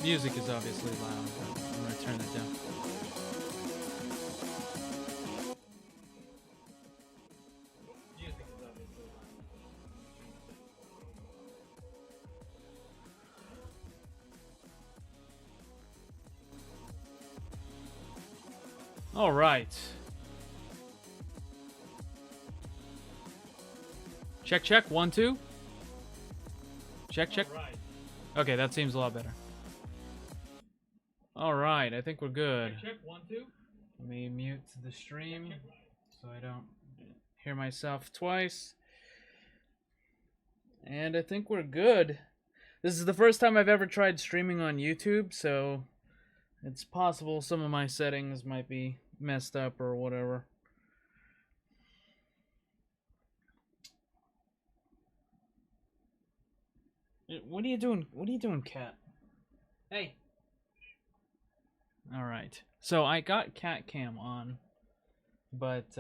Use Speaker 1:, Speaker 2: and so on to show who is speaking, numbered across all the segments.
Speaker 1: Music is obviously loud, but I'm gonna turn that down. Music is obviously loud. All right. Check, check. 1, 2. Check, check. All right. Okay, that seems a lot better. All right, I think we're good. Check, check. 1, 2. Let me mute the stream so I don't hear myself twice. And I think we're good. This is the first time I've ever tried streaming on YouTube, so it's possible some of my settings might be messed up or whatever. What are you doing? What are you doing, cat? Hey. All right. So I got cat cam on, but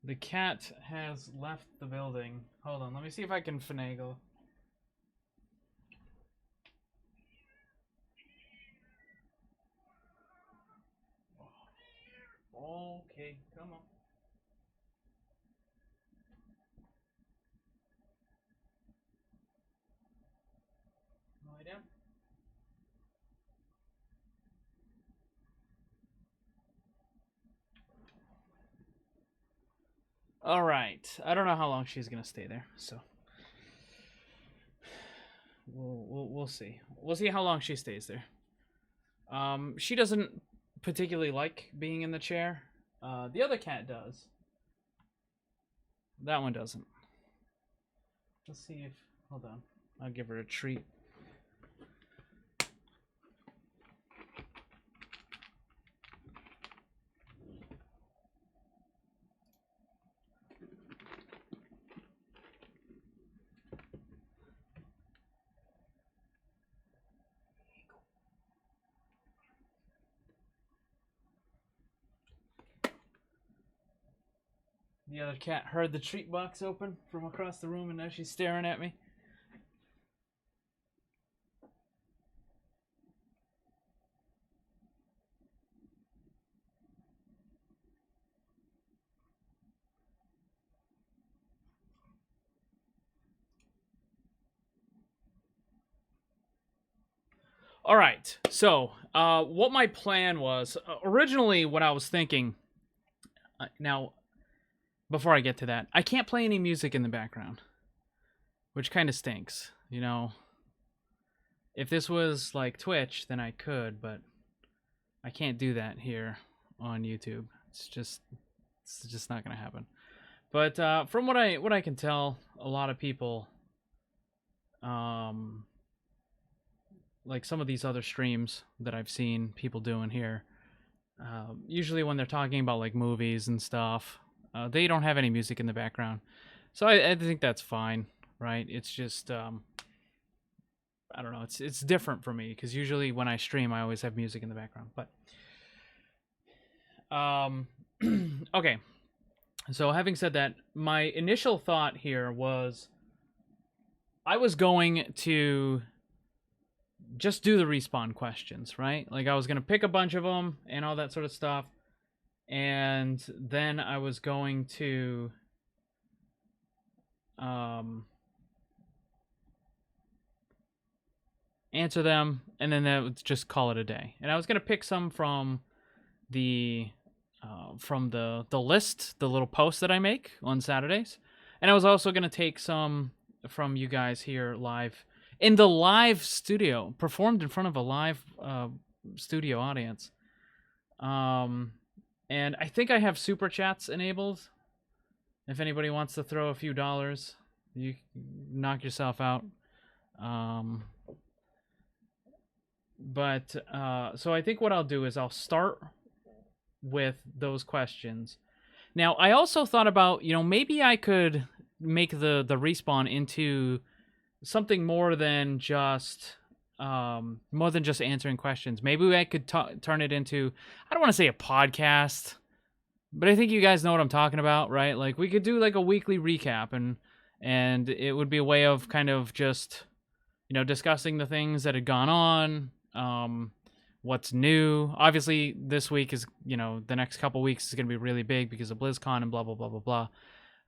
Speaker 1: the cat has left the building. Hold on, let me see if I can finagle. Okay, come on. Lie down. All right. I don't know how long she's gonna stay there, so we'll see. We'll see how long she stays there. She doesn't particularly like being in the chair. The other cat does. That one doesn't. Let's see if... Hold on. I'll give her a treat. The other cat heard the treat box open from across the room and now she's staring at me. All right, so what my plan was, originally what I was thinking, now, before I get to that, I can't play any music in the background, which kind of stinks, you know. If this was like Twitch, then I could, but I can't do that here on YouTube. It's just not gonna happen. But from what I can tell, a lot of people, like some of these other streams that I've seen people doing here, usually when they're talking about like movies and stuff, they don't have any music in the background. So I think that's fine, right? It's just, I don't know, it's different for me, because usually when I stream, I always have music in the background. But, okay. So having said that, my initial thought here was I was going to just do the respawn questions, right? Like I was going to pick a bunch of them and all that sort of stuff. And then I was going to answer them, and then that would just call it a day. And I was going to pick some from the list, the little post that I make on Saturdays. And I was also going to take some from you guys here live in the live studio, performed in front of a live studio audience. And I think I have super chats enabled. If anybody wants to throw a few dollars, you knock yourself out. But so I think what I'll do is I'll start with those questions. Now, I also thought about, you know, maybe I could make the respawn into something more than just more than just answering questions. Maybe I could turn it into, I don't want to say a podcast, but I think you guys know what I'm talking about, right? Like we could do like a weekly recap, and it would be a way of kind of just, you know, discussing the things that had gone on, what's new. Obviously, this week is, you know, the next couple weeks is going to be really big because of BlizzCon and blah, blah, blah, blah, blah.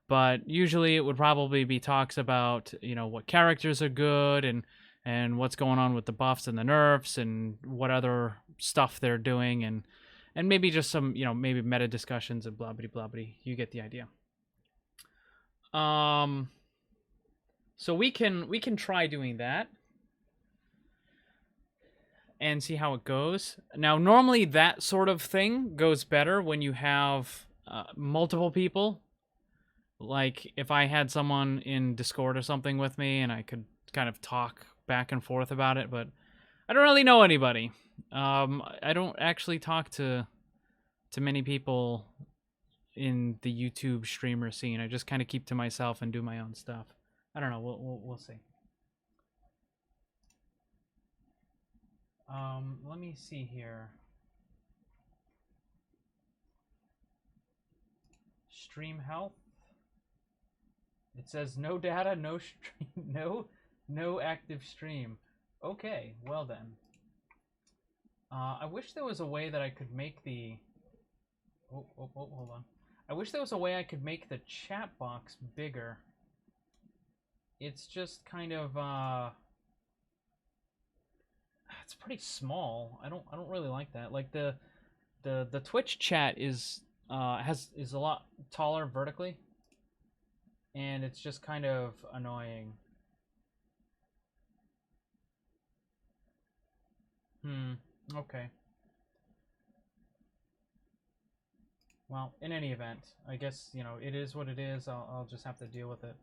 Speaker 1: But usually it would probably be talks about, you know, what characters are good and what's going on with the buffs and the nerfs and what other stuff they're doing, and maybe just some, you know, maybe meta discussions and blah, blah, blah, blah. You get the idea. So we can try doing that and see how it goes. Now, normally that sort of thing goes better when you have multiple people. Like if I had someone in Discord or something with me and I could kind of talk back and forth about it, but I don't really know anybody. I don't actually talk to many people in the YouTube streamer scene. I just kind of keep to myself and do my own stuff. I don't know. We'll see. Let me see here. Stream health. It says no data, no stream, no active stream. Okay, well then. I wish there was a way that I could make the. Oh, hold on. I wish there was a way I could make the chat box bigger. It's just kind of it's pretty small. I don't really like that. Like the Twitch chat is a lot taller vertically, and it's just kind of annoying. Okay. Well, in any event, I guess, you know, it is what it is. I'll just have to deal with it.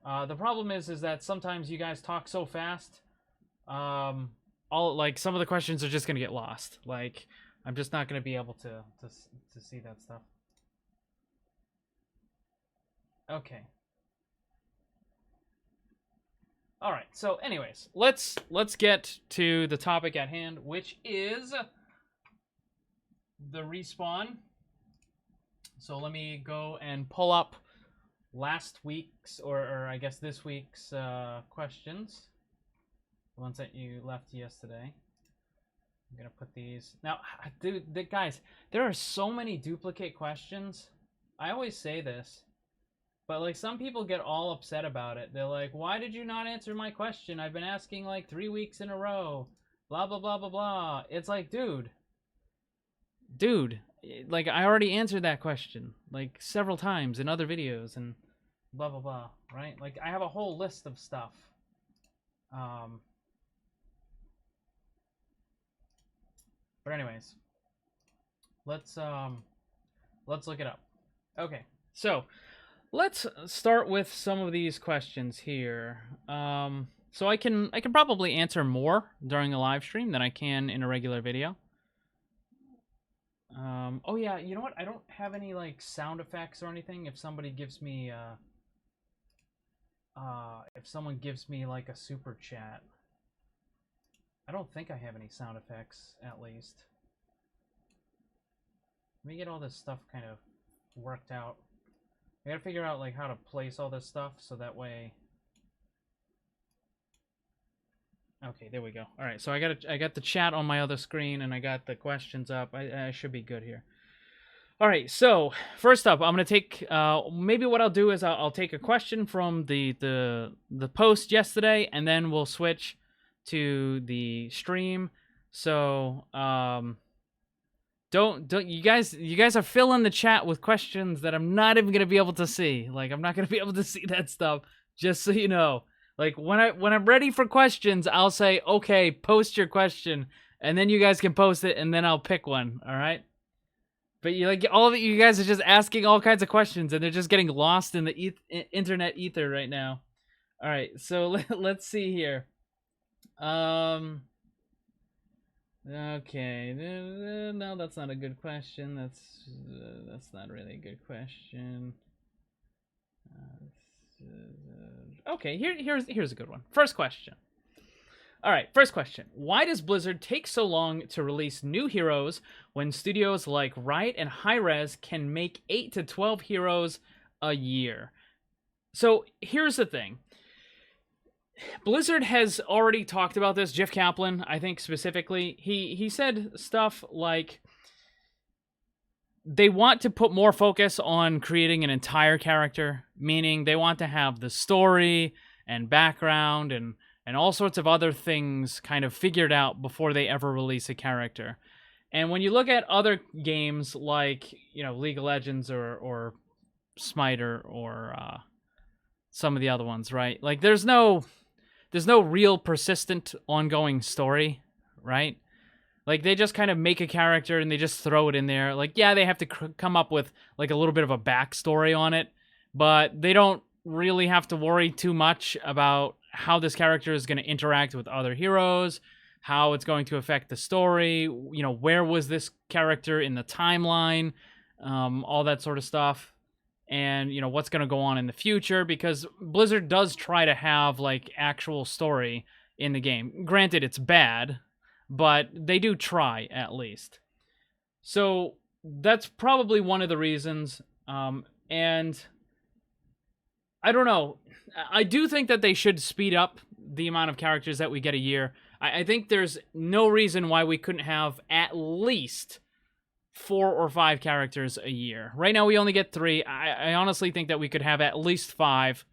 Speaker 1: The problem is that sometimes you guys talk so fast, like some of the questions are just gonna get lost. Like I'm just not gonna be able to see that stuff. Okay. All right. So, anyways, let's get to the topic at hand, which is the respawn. So let me go and pull up last week's, or I guess this week's questions. The ones that you left yesterday. I'm gonna put these now, dude. Guys, there are so many duplicate questions. I always say this, but like some people get all upset about it. They're like, "Why did you not answer my question? I've been asking like 3 weeks in a row." Blah blah blah blah blah. It's like, dude. Like I already answered that question like several times in other videos and blah blah blah, right? Like I have a whole list of stuff. But anyways, let's look it up. Okay, so let's start with some of these questions here. So I can probably answer more during a live stream than I can in a regular video. Oh yeah, you know what? I don't have any like sound effects or anything. If somebody gives me if someone gives me like a super chat, I don't think I have any sound effects, at least. Let me get all this stuff kind of worked out. I gotta figure out like how to place all this stuff so that way. Okay, there we go. All right, so I got the chat on my other screen and I got the questions up. I should be good here. All right, so first up, I'm gonna take maybe what I'll do is I'll take a question from the post yesterday, and then we'll switch to the stream. So don't you guys are filling the chat with questions that I'm not even gonna be able to see. Like I'm not gonna be able to see that stuff. Just so you know. Like when I'm ready for questions, I'll say, okay, post your question, and then you guys can post it, and then I'll pick one. All right. But you like all of you guys are just asking all kinds of questions, and they're just getting lost in the internet ether right now. All right, so let's see here. Okay, no, that's not a good question. That's not really a good question. Okay, here's a good one. First question. All right, first question. Why does Blizzard take so long to release new heroes when studios like Riot and Hi-Rez can make 8 to 12 heroes a year? So here's the thing. Blizzard has already talked about this. Jeff Kaplan, I think specifically, he said stuff like they want to put more focus on creating an entire character, meaning they want to have the story and background and all sorts of other things kind of figured out before they ever release a character. And when you look at other games like, League of Legends or Smite or some of the other ones, right? Like there's no real persistent ongoing story, right? Like they just kind of make a character and they just throw it in there. Like, yeah, they have to come up with like a little bit of a backstory on it, but they don't really have to worry too much about how this character is going to interact with other heroes, how it's going to affect the story, where was this character in the timeline, all that sort of stuff. And, what's going to go on in the future, because Blizzard does try to have, like, actual story in the game. Granted, it's bad, but they do try, at least. So, that's probably one of the reasons, and I don't know. I do think that they should speed up the amount of characters that we get a year. I think there's no reason why we couldn't have at least 4 or 5 characters a year. Right now we only get 3. I honestly think that we could have at least 5,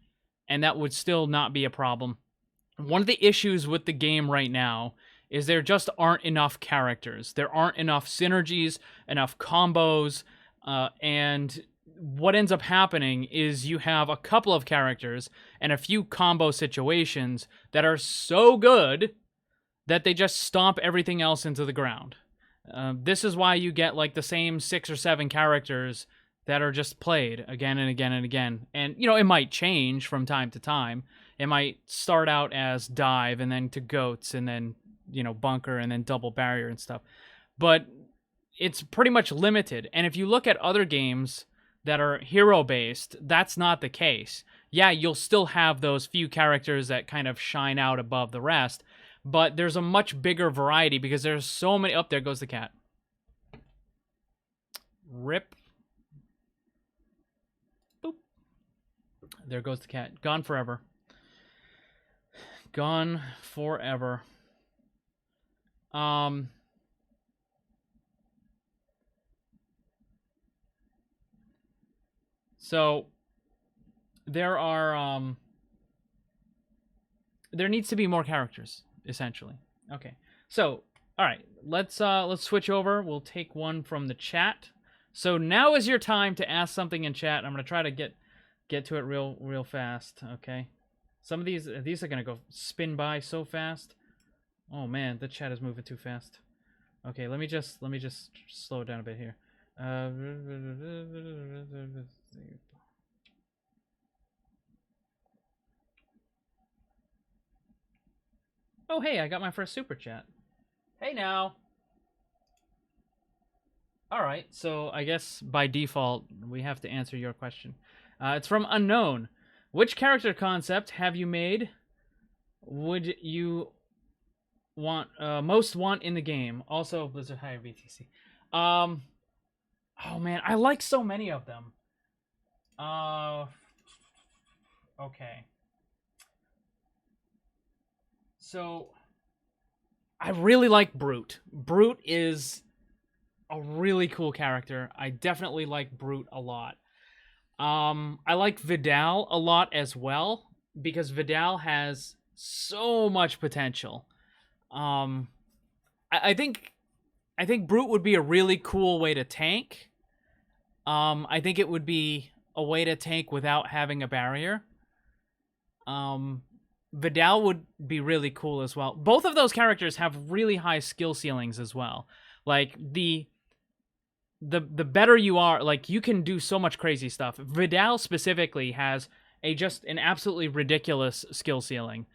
Speaker 1: and that would still not be a problem. One of the issues with the game right now is there just aren't enough characters. There aren't enough synergies, enough combos, and what ends up happening is you have a couple of characters and a few combo situations that are so good that they just stomp everything else into the ground. This is why you get like the same 6 or 7 characters that are just played again and again and again. And, it might change from time to time. It might start out as dive and then to goats and then, bunker and then double barrier and stuff. But it's pretty much limited. And if you look at other games that are hero-based, that's not the case. Yeah, you'll still have those few characters that kind of shine out above the rest, but there's a much bigger variety because there's so many... Oh, there goes the cat. Rip. Boop. There goes the cat. Gone forever. Gone forever. So there are there needs to be more characters, essentially. Okay. So, all right, let's switch over. We'll take one from the chat. So now is your time to ask something in chat. I'm going to try to get to it real fast, okay? Some of these are going to go spin by so fast. Oh man, the chat is moving too fast. Okay, let me just slow it down a bit here. Oh, hey, I got my first super chat. Hey now. All right, so I guess by default we have to answer your question. It's from Unknown. Which character concept have you made? Would you most want in the game? Also, Blizzard hire BTC. Oh man, I like so many of them. Okay. So, I really like Brute. Brute is a really cool character. I definitely like Brute a lot. I like Vidal a lot as well, because Vidal has so much potential. I think Brute would be a really cool way to tank. I think it would be a way to tank without having a barrier. Vidal would be really cool as well. Both of those characters have really high skill ceilings as well. Like the better you are, like you can do so much crazy stuff. Vidal specifically has just an absolutely ridiculous skill ceiling,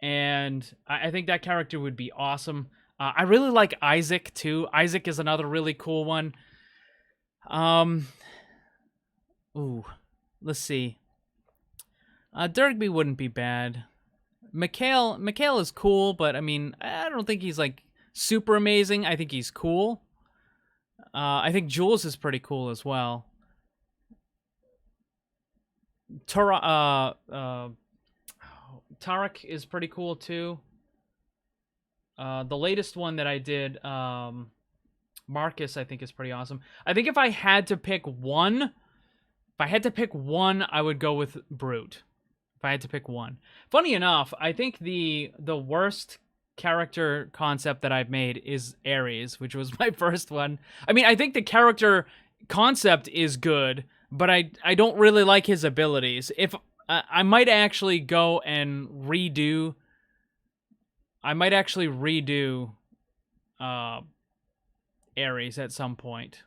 Speaker 1: and I think that character would be awesome. I really like Isaac too. Isaac is another really cool one. Ooh, let's see. Dergby wouldn't be bad. Mikhail is cool, but I mean, I don't think he's like super amazing. I think he's cool. I think Jules is pretty cool as well. Tarek is pretty cool too. The latest one that I did, Marcus, I think is pretty awesome. I think if I had to pick one, I would go with Brute. If I had to pick one. Funny enough, I think the worst character concept that I've made is Ares, which was my first one. I mean, I think the character concept is good, but I don't really like his abilities. If I might actually go and redo. I might actually redo Ares at some point.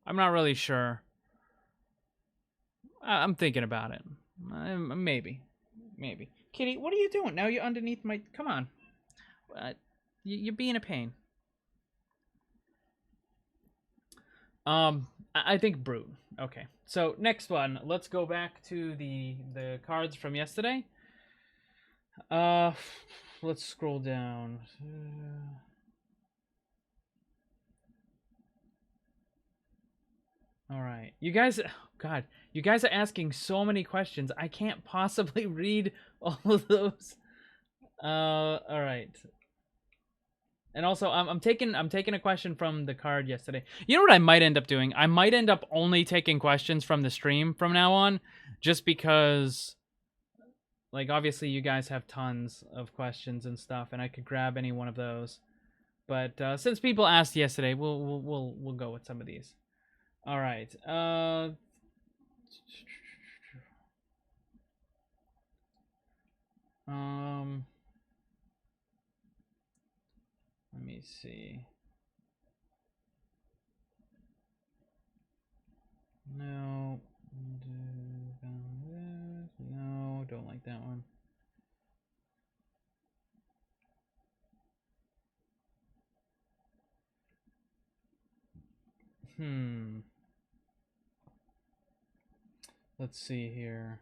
Speaker 1: I'm not really sure. I'm thinking about it. Maybe. Kitty, what are you doing? Now you're underneath my... Come on. You're being a pain. I think Brute. Okay. So, next one. Let's go back to the cards from yesterday. Let's scroll down. All right. You guys... God, you guys are asking so many questions. I can't possibly read all of those. All right. And also, I'm taking a question from the card yesterday. You know what I might end up doing? I might end up only taking questions from the stream from now on, just because, like, obviously you guys have tons of questions and stuff, and I could grab any one of those. But since people asked yesterday, we'll go with some of these. All right. Let me see. No. No, don't like that one. Let's see here.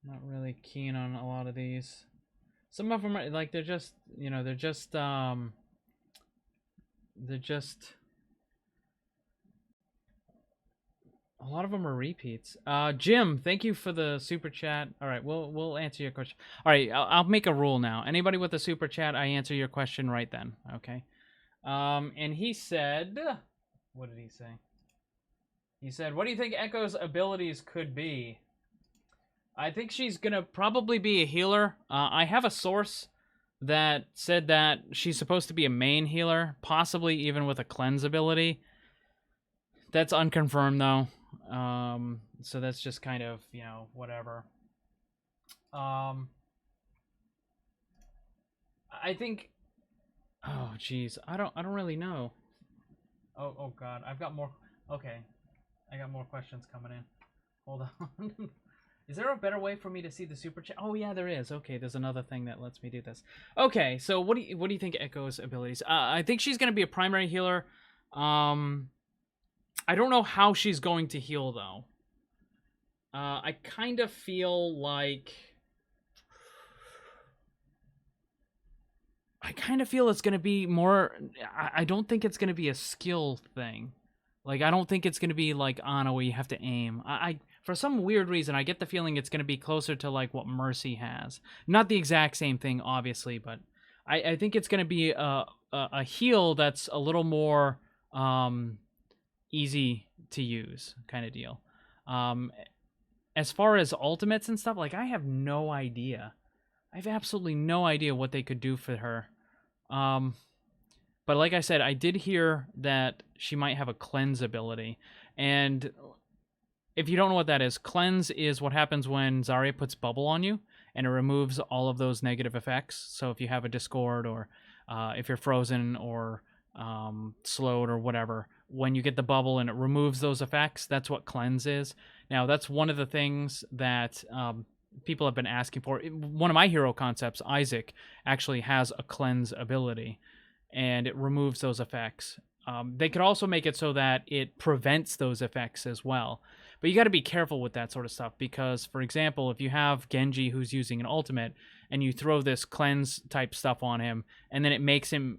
Speaker 1: Not really keen on a lot of these. Some of them are like they're just a lot of them are repeats. Jim, thank you for the super chat. All right, we'll answer your question. All right, I'll make a rule now. Anybody with a super chat, I answer your question right then. Okay. And he said, what did he say? He said, "What do you think Echo's abilities could be?" I think she's gonna probably be a healer. I have a source that said that she's supposed to be a main healer, possibly even with a cleanse ability. That's unconfirmed though. So that's just kind of, whatever. I think, oh geez, I don't really know. Oh god, I've got more. Okay, I got more questions coming in. Hold on. Is there a better way for me to see the super chat? Oh yeah, there is. Okay, there's another thing that lets me do this. Okay, so what do you think Echo's abilities? I think she's gonna be a primary healer. I don't know how she's going to heal though. I kind of feel like it's gonna be more. I don't think it's gonna be a skill thing. Like I don't think it's gonna be like Ana where you have to aim. For some weird reason, I get the feeling it's going to be closer to like what Mercy has. Not the exact same thing, obviously, but I think it's going to be a heal that's a little more easy to use kind of deal. As far as ultimates and stuff, like I have no idea. I have absolutely no idea what they could do for her. But like I said, I did hear that she might have a cleanse ability, and if you don't know what that is, cleanse is what happens when Zarya puts bubble on you, and it removes all of those negative effects. So if you have a discord, or if you're frozen, or slowed, or whatever, when you get the bubble and it removes those effects, that's what cleanse is. Now, that's one of the things that people have been asking for. One of my hero concepts, Isaac, actually has a cleanse ability, and it removes those effects. They could also make it so that it prevents those effects as well. But you got to be careful with that sort of stuff because, for example, if you have Genji who's using an ultimate and you throw this cleanse type stuff on him, and then it makes him,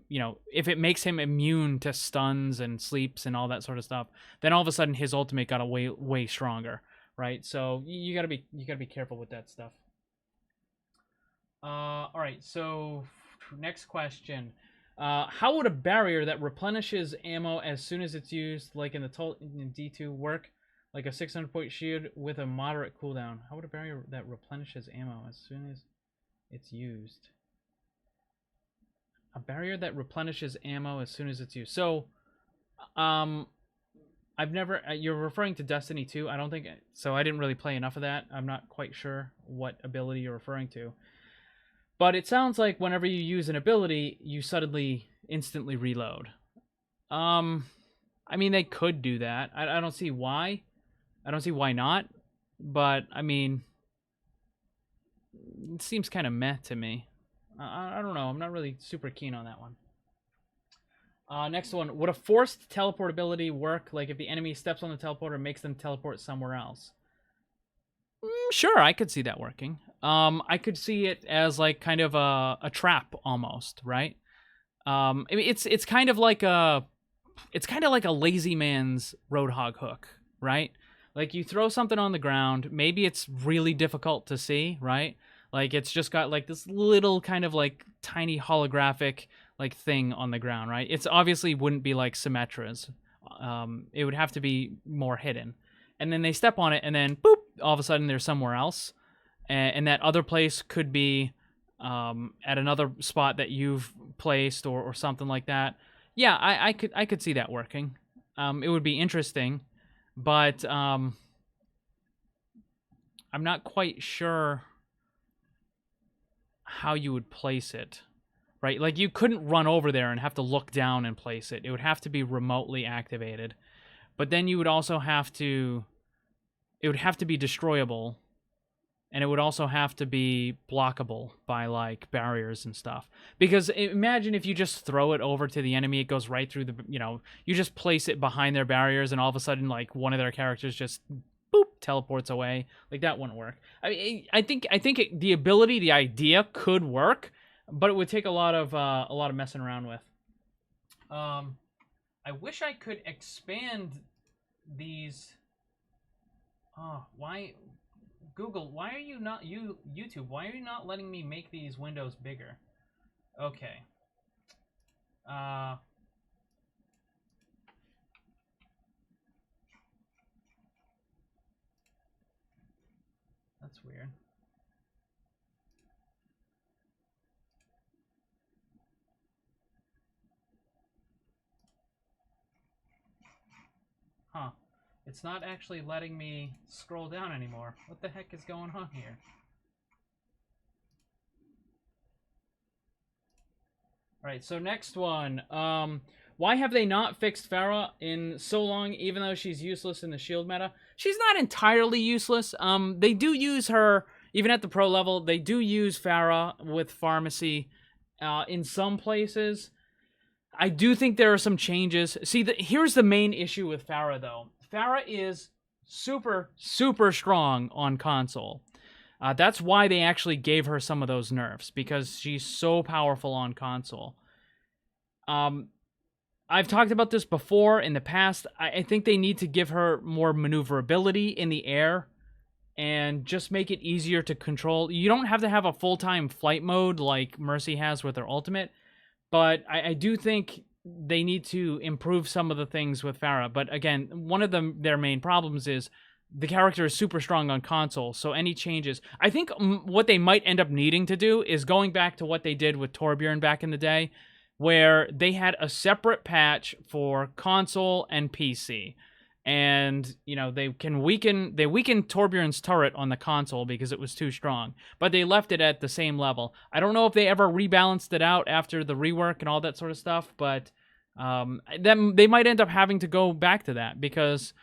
Speaker 1: if it makes him immune to stuns and sleeps and all that sort of stuff, then all of a sudden his ultimate got way stronger, right? So you gotta be careful with that stuff. All right, so next question. How would a barrier that replenishes ammo as soon as it's used, like in D2, work? Like a 600-point shield with a moderate cooldown. How would a barrier that replenishes ammo as soon as it's used? A barrier that replenishes ammo as soon as it's used. So, I've never... you're referring to Destiny 2? I don't think... So I didn't really play enough of that. I'm not quite sure what ability you're referring to. But it sounds like whenever you use an ability, you suddenly instantly reload. I mean, they could do that. I don't see why. I don't see why not. But, I mean, it seems kind of meh to me. I don't know. I'm not really super keen on that one. Next one. Would a forced teleport ability work? Like if the enemy steps on the teleporter and makes them teleport somewhere else? Sure, I could see that working. I could see it as like kind of a trap almost, right? I mean, it's kind of like a lazy man's Roadhog hook, right? Like you throw something on the ground, maybe it's really difficult to see, right? Like it's just got like this little kind of like tiny holographic like thing on the ground, right? It's obviously wouldn't be like Symmetra's. It would have to be more hidden. And then they step on it and then boop, all of a sudden they're somewhere else. And that other place could be at another spot that you've placed or something like that. Yeah, I could see that working. It would be interesting, but I'm not quite sure how you would place it, right? Like you couldn't run over there and have to look down and place it. It would have to be remotely activated. But then you would also have to... It would have to be destroyable. And it would also have to be blockable by, like, barriers and stuff. Because imagine if you just throw it over to the enemy, it goes right through the... you just place it behind their barriers, and all of a sudden, like, one of their characters just, boop, teleports away. Like, that wouldn't work. I mean, I think the ability, the idea could work, but it would take a lot of messing around with. I wish I could expand these... Oh, why... Google, why are you not... YouTube, why are you not letting me make these windows bigger? Okay. That's weird. Huh. It's not actually letting me scroll down anymore. What the heck is going on here? Alright, so next one. Why have they not fixed Pharah in so long, even though she's useless in the shield meta? She's not entirely useless. They do use her, even at the pro level, they do use Pharah with Pharmacy in some places. I do think there are some changes. See, here's the main issue with Pharah, though. Pharah is super, super strong on console. That's why they actually gave her some of those nerfs, because she's so powerful on console. I've talked about this before in the past. I think they need to give her more maneuverability in the air and just make it easier to control. You don't have to have a full-time flight mode like Mercy has with her ultimate, but I do think they need to improve some of the things with Pharah. But again, one of their main problems is the character is super strong on console, so any changes... I think what they might end up needing to do is going back to what they did with Torbjorn back in the day, where they had a separate patch for console and PC. And, they weakened Torbjorn's turret on the console because it was too strong. But they left it at the same level. I don't know if they ever rebalanced it out after the rework and all that sort of stuff, but then they might end up having to go back to that because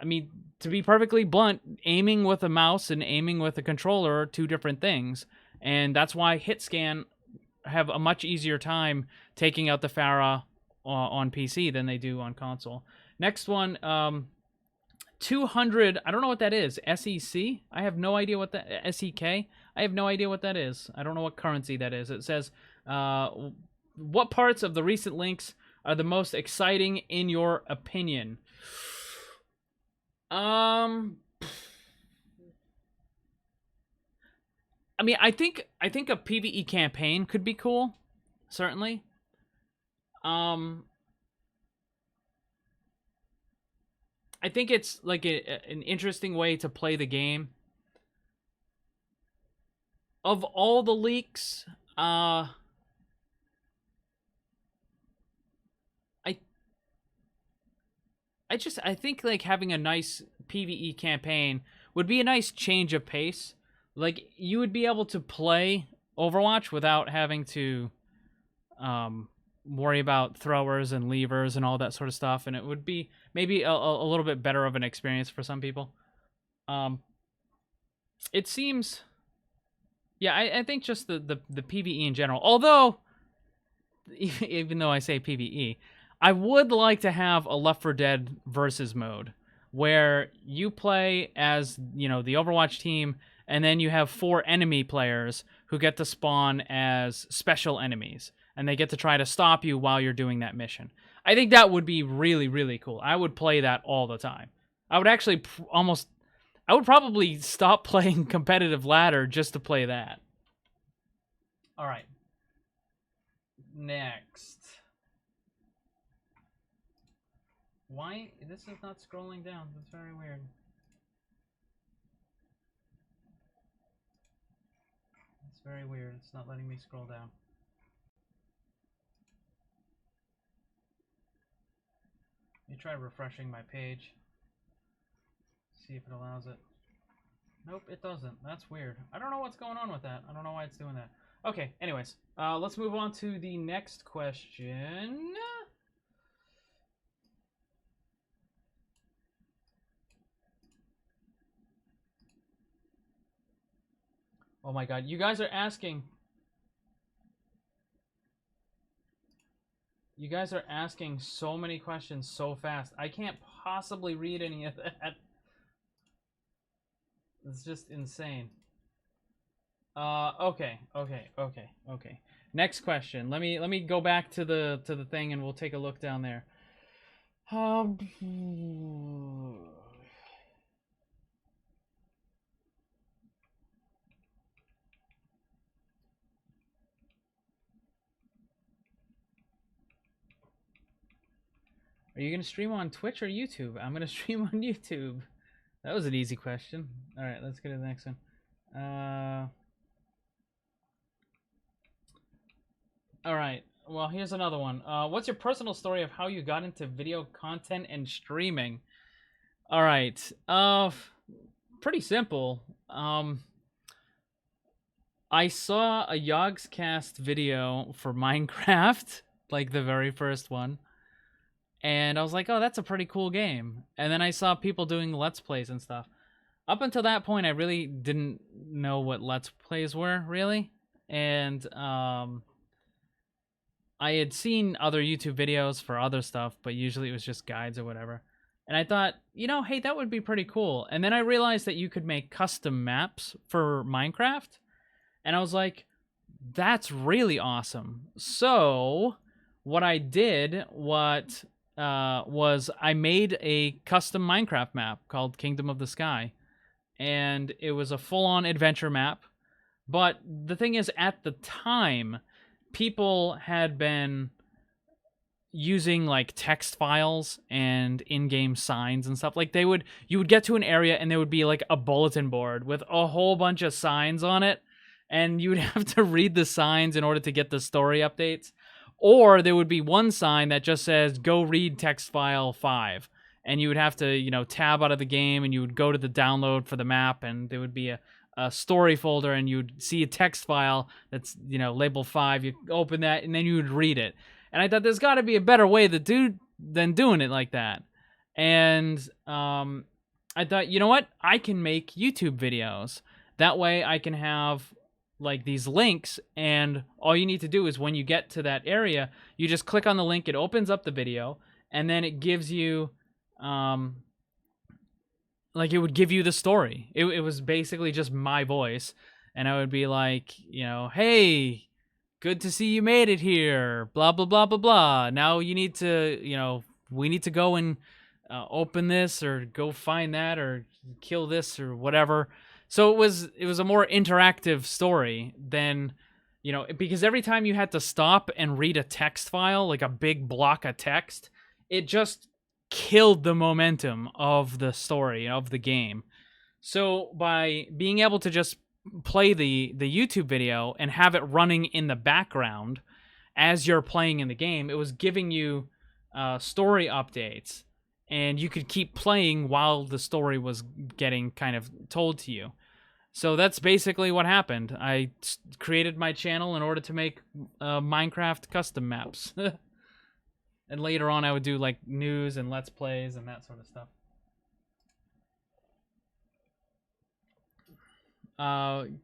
Speaker 1: I mean, to be perfectly blunt, aiming with a mouse and aiming with a controller are two different things. And that's why hit scan have a much easier time taking out the Pharah on PC than they do on console. Next one, 200, I don't know what that is. SEC? I have no idea what that, SEK? I have no idea what that is. I don't know what currency that is. It says, what parts of the recent links are the most exciting in your opinion? I mean, I think a PvE campaign could be cool, certainly. I think it's like an interesting way to play the game. Of all the leaks, I think like having a nice PvE campaign would be a nice change of pace. Like you would be able to play Overwatch without having to worry about throwers and levers and all that sort of stuff, and it would be maybe a little bit better of an experience for some people. It seems, yeah, I think just the PvE in general. Although, even though I say PvE, I would like to have a Left 4 Dead versus mode where you play as, you know, the Overwatch team, and then you have 4 enemy players who get to spawn as special enemies, and they get to try to stop you while you're doing that mission. I think that would be really, really cool. I would play that all the time. I would actually I would probably stop playing competitive ladder just to play that. All right. Next. Why? This is not scrolling down. That's very weird. It's very weird. It's not letting me scroll down. Let me try refreshing my page. See if it allows it. Nope, it doesn't. That's weird. I don't know what's going on with that. I don't know why it's doing that. Okay, anyways. Let's move on to the next question. Oh my god, you guys are asking. You guys are asking so many questions so fast. I can't possibly read any of that. It's just insane. Okay. Next question. Let me go back to the thing and we'll take a look down there. Are you gonna stream on Twitch or YouTube? I'm gonna stream on YouTube. That was an easy question. All right, let's get to the next one. All right. Well, here's another one. What's your personal story of how you got into video content and streaming? All right. Pretty simple. I saw a Yogscast video for Minecraft, like the very first one. And I was like, oh, that's a pretty cool game. And then I saw people doing Let's Plays and stuff. Up until that point, I really didn't know what Let's Plays were, really. And I had seen other YouTube videos for other stuff, but usually it was just guides or whatever. And I thought, you know, hey, that would be pretty cool. And then I realized that you could make custom maps for Minecraft. And I was like, that's really awesome. So what I did, was I made a custom Minecraft map called Kingdom of the Sky. And it was a full-on adventure map. But the thing is, at the time, people had been using like text files and in-game signs and stuff. Like you would get to an area and there would be like a bulletin board with a whole bunch of signs on it. And you would have to read the signs in order to get the story updates. Or there would be one sign that just says, go read text file 5. And you would have to, you know, tab out of the game and you would go to the download for the map and there would be a story folder and you'd see a text file that's, you know, labeled 5. You open that and then you would read it. And I thought there's got to be a better way than doing it like that. And I thought, you know what? I can make YouTube videos. That way I can have like these links, and all you need to do is when you get to that area, you just click on the link, it opens up the video, and then it gives you like it would give you the story. It was basically just my voice, and I would be like, you know, hey, good to see you made it here, blah blah blah blah blah. Now you need to, you know, we need to go and open this or go find that or kill this or whatever. So it was a more interactive story than, you know, because every time you had to stop and read a text file, like a big block of text, it just killed the momentum of the story of the game. So by being able to just play the YouTube video and have it running in the background as you're playing in the game, it was giving you story updates, and you could keep playing while the story was getting kind of told to you. So that's basically what happened. I created my channel in order to make Minecraft custom maps. And later on I would do like news and let's plays and that sort of stuff.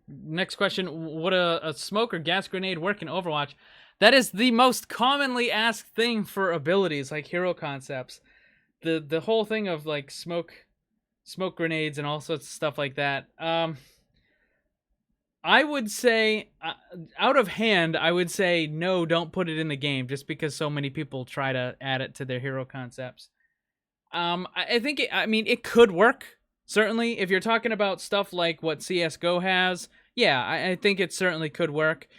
Speaker 1: Next question, would a smoke or gas grenade work in Overwatch? That is the most commonly asked thing for abilities, like hero concepts. The whole thing of like smoke grenades and all sorts of stuff like that. I would say, out of hand, I would say no, don't put it in the game, just because so many people try to add it to their hero concepts. I think, I mean, it could work, certainly. If you're talking about stuff like what CSGO has, yeah, I think it certainly could work.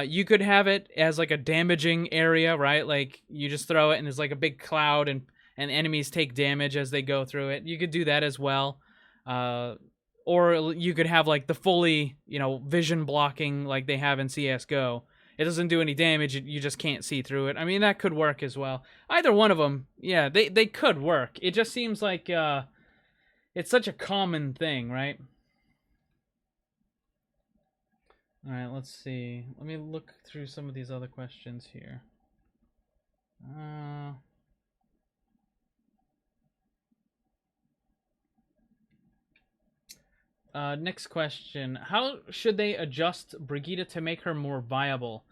Speaker 1: You could have it as like a damaging area, right? Like, you just throw it and there's like a big cloud, and enemies take damage as they go through it. You could do that as well. Or you could have like the fully, you know, vision blocking like they have in CSGO. It doesn't do any damage, you just can't see through it. I mean, that could work as well. Either one of them, yeah, they could work. It just seems like it's such a common thing, right? Alright, let's see. Let me look through some of these other questions here. Next question. How should they adjust Brigitte to make her more viable?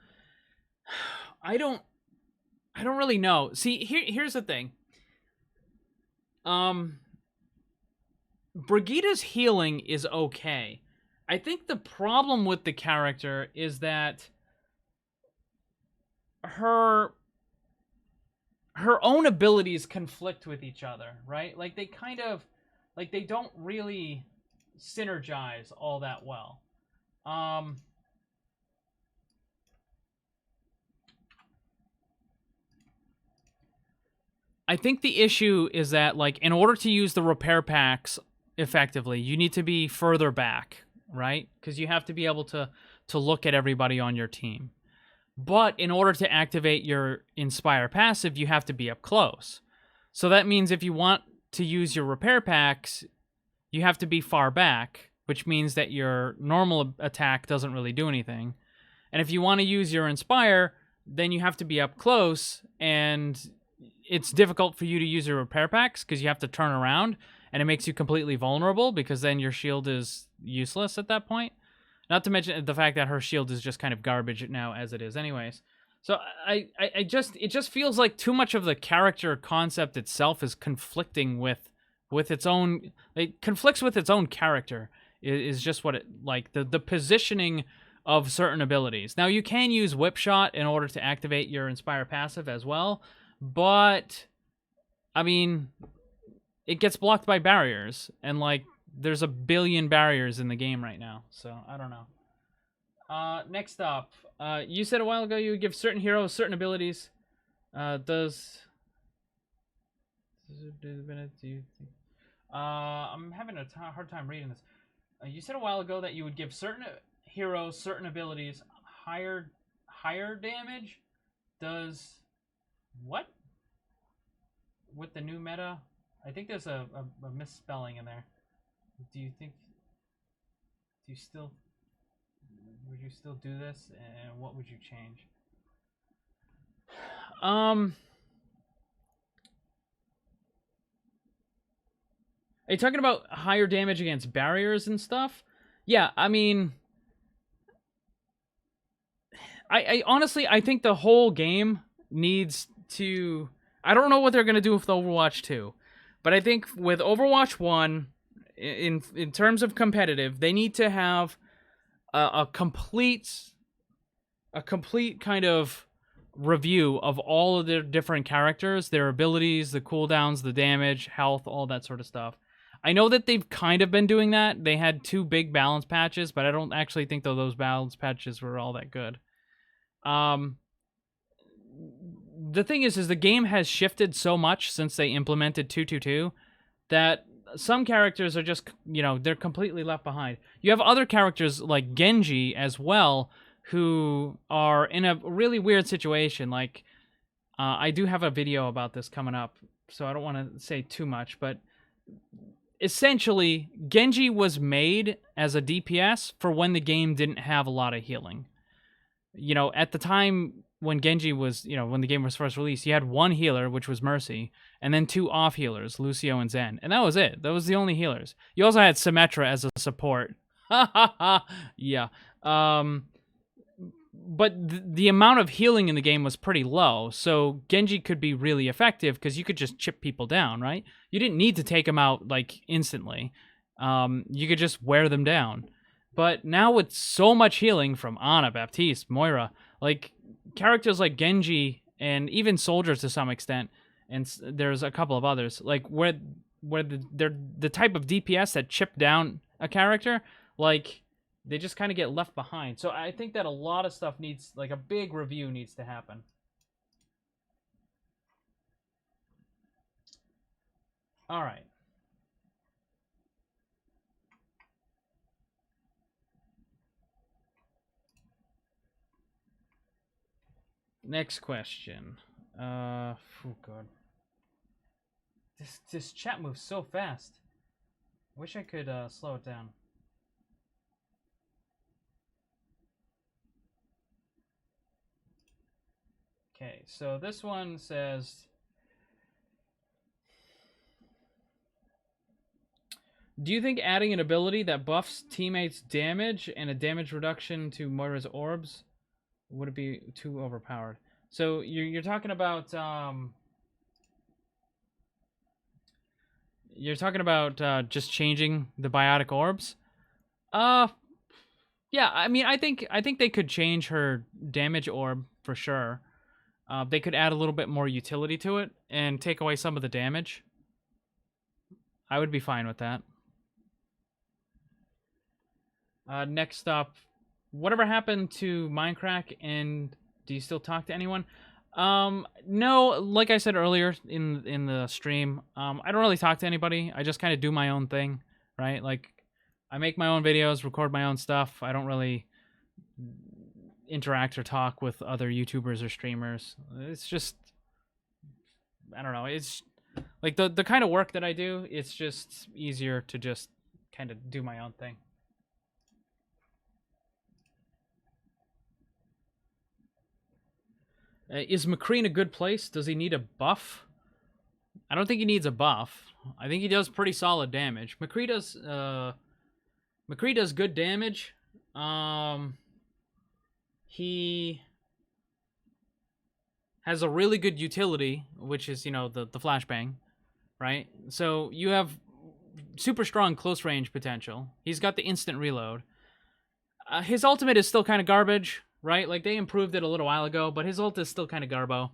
Speaker 1: I don't really know. See, here's the thing. Brigitte's healing is okay. I think the problem with the character is that her own abilities conflict with each other, right? Like they kind of, like they don't really synergize all that well. I think the issue is that, like, in order to use the repair packs effectively, you need to be further back, right? Because you have to be able to look at everybody on your team. But in order to activate your Inspire passive, you have to be up close. So that means if you want to use your repair packs, you have to be far back, which means that your normal attack doesn't really do anything. And if you want to use your Inspire, then you have to be up close, and it's difficult for you to use your repair packs because you have to turn around, and it makes you completely vulnerable because then your shield is useless at that point. Not to mention the fact that her shield is just kind of garbage now as it is anyways. So it just feels like too much of the character concept itself is conflicting with its own, it conflicts with its own character is just what it, like the positioning of certain abilities. Now you can use Whip Shot in order to activate your Inspire passive as well, but I mean, it gets blocked by barriers, and like there's a billion barriers in the game right now, so I don't know. Next up, you said a while ago you would give certain heroes certain abilities. I'm having a hard time reading this. You said a while ago that you would give certain heroes certain abilities, higher damage. Does what? With the new meta? I think there's a misspelling in there. Do you still, would you still do this, and what would you change? you talking about higher damage against barriers and stuff? Yeah, I mean, I honestly, I think the whole game needs to... I don't know what they're going to do with Overwatch 2, but I think with Overwatch 1, in terms of competitive, they need to have a complete kind of review of all of their different characters, their abilities, the cooldowns, the damage, health, all that sort of stuff. I know that they've kind of been doing that. They had 2 big balance patches, but I don't actually think that those balance patches were all that good. The thing is the game has shifted so much since they implemented 222 that some characters are just, they're completely left behind. You have other characters like Genji as well, who are in a really weird situation. Like, I do have a video about this coming up, so I don't want to say too much, but essentially, Genji was made as a DPS for when the game didn't have a lot of healing. At the time when Genji was, when the game was first released, you had 1 healer, which was Mercy, and then 2 off healers, Lucio and Zen. And that was it. That was the only healers. You also had Symmetra as a support. Ha ha ha. Yeah. But the amount of healing in the game was pretty low, so Genji could be really effective because you could just chip people down, right? You didn't need to take them out, like, instantly. You could just wear them down. But now with so much healing from Ana, Baptiste, Moira, like, characters like Genji, and even soldiers to some extent, and there's a couple of others, like, where they're the type of DPS that chip down a character, like... they just kind of get left behind. So I think that a lot of stuff needs, like, a big review needs to happen. All right. Next question. Oh god. This chat moves so fast. Wish I could slow it down. Okay, so this one says, do you think adding an ability that buffs teammates' damage and a damage reduction to Moira's orbs, would it be too overpowered? So you're talking about just changing the biotic orbs? Yeah, I mean, I think they could change her damage orb for sure. They could add a little bit more utility to it and take away some of the damage. I would be fine with that. Next up, whatever happened to Minecraft, and do you still talk to anyone? No, like I said earlier in the stream, I don't really talk to anybody. I just kind of do my own thing, right? Like, I make my own videos, record my own stuff. I don't really interact or talk with other YouTubers or streamers. It's just, I don't know. It's like the kind of work that I do. It's just easier to just kind of do my own thing. Is McCree in a good place? Does he need a buff? I don't think he needs a buff. I think he does pretty solid damage. McCree does good damage. He has a really good utility, which is, the flashbang, right? So you have super strong close range potential. He's got the instant reload. His ultimate is still kind of garbage, right? Like, they improved it a little while ago, but his ult is still kind of garbo.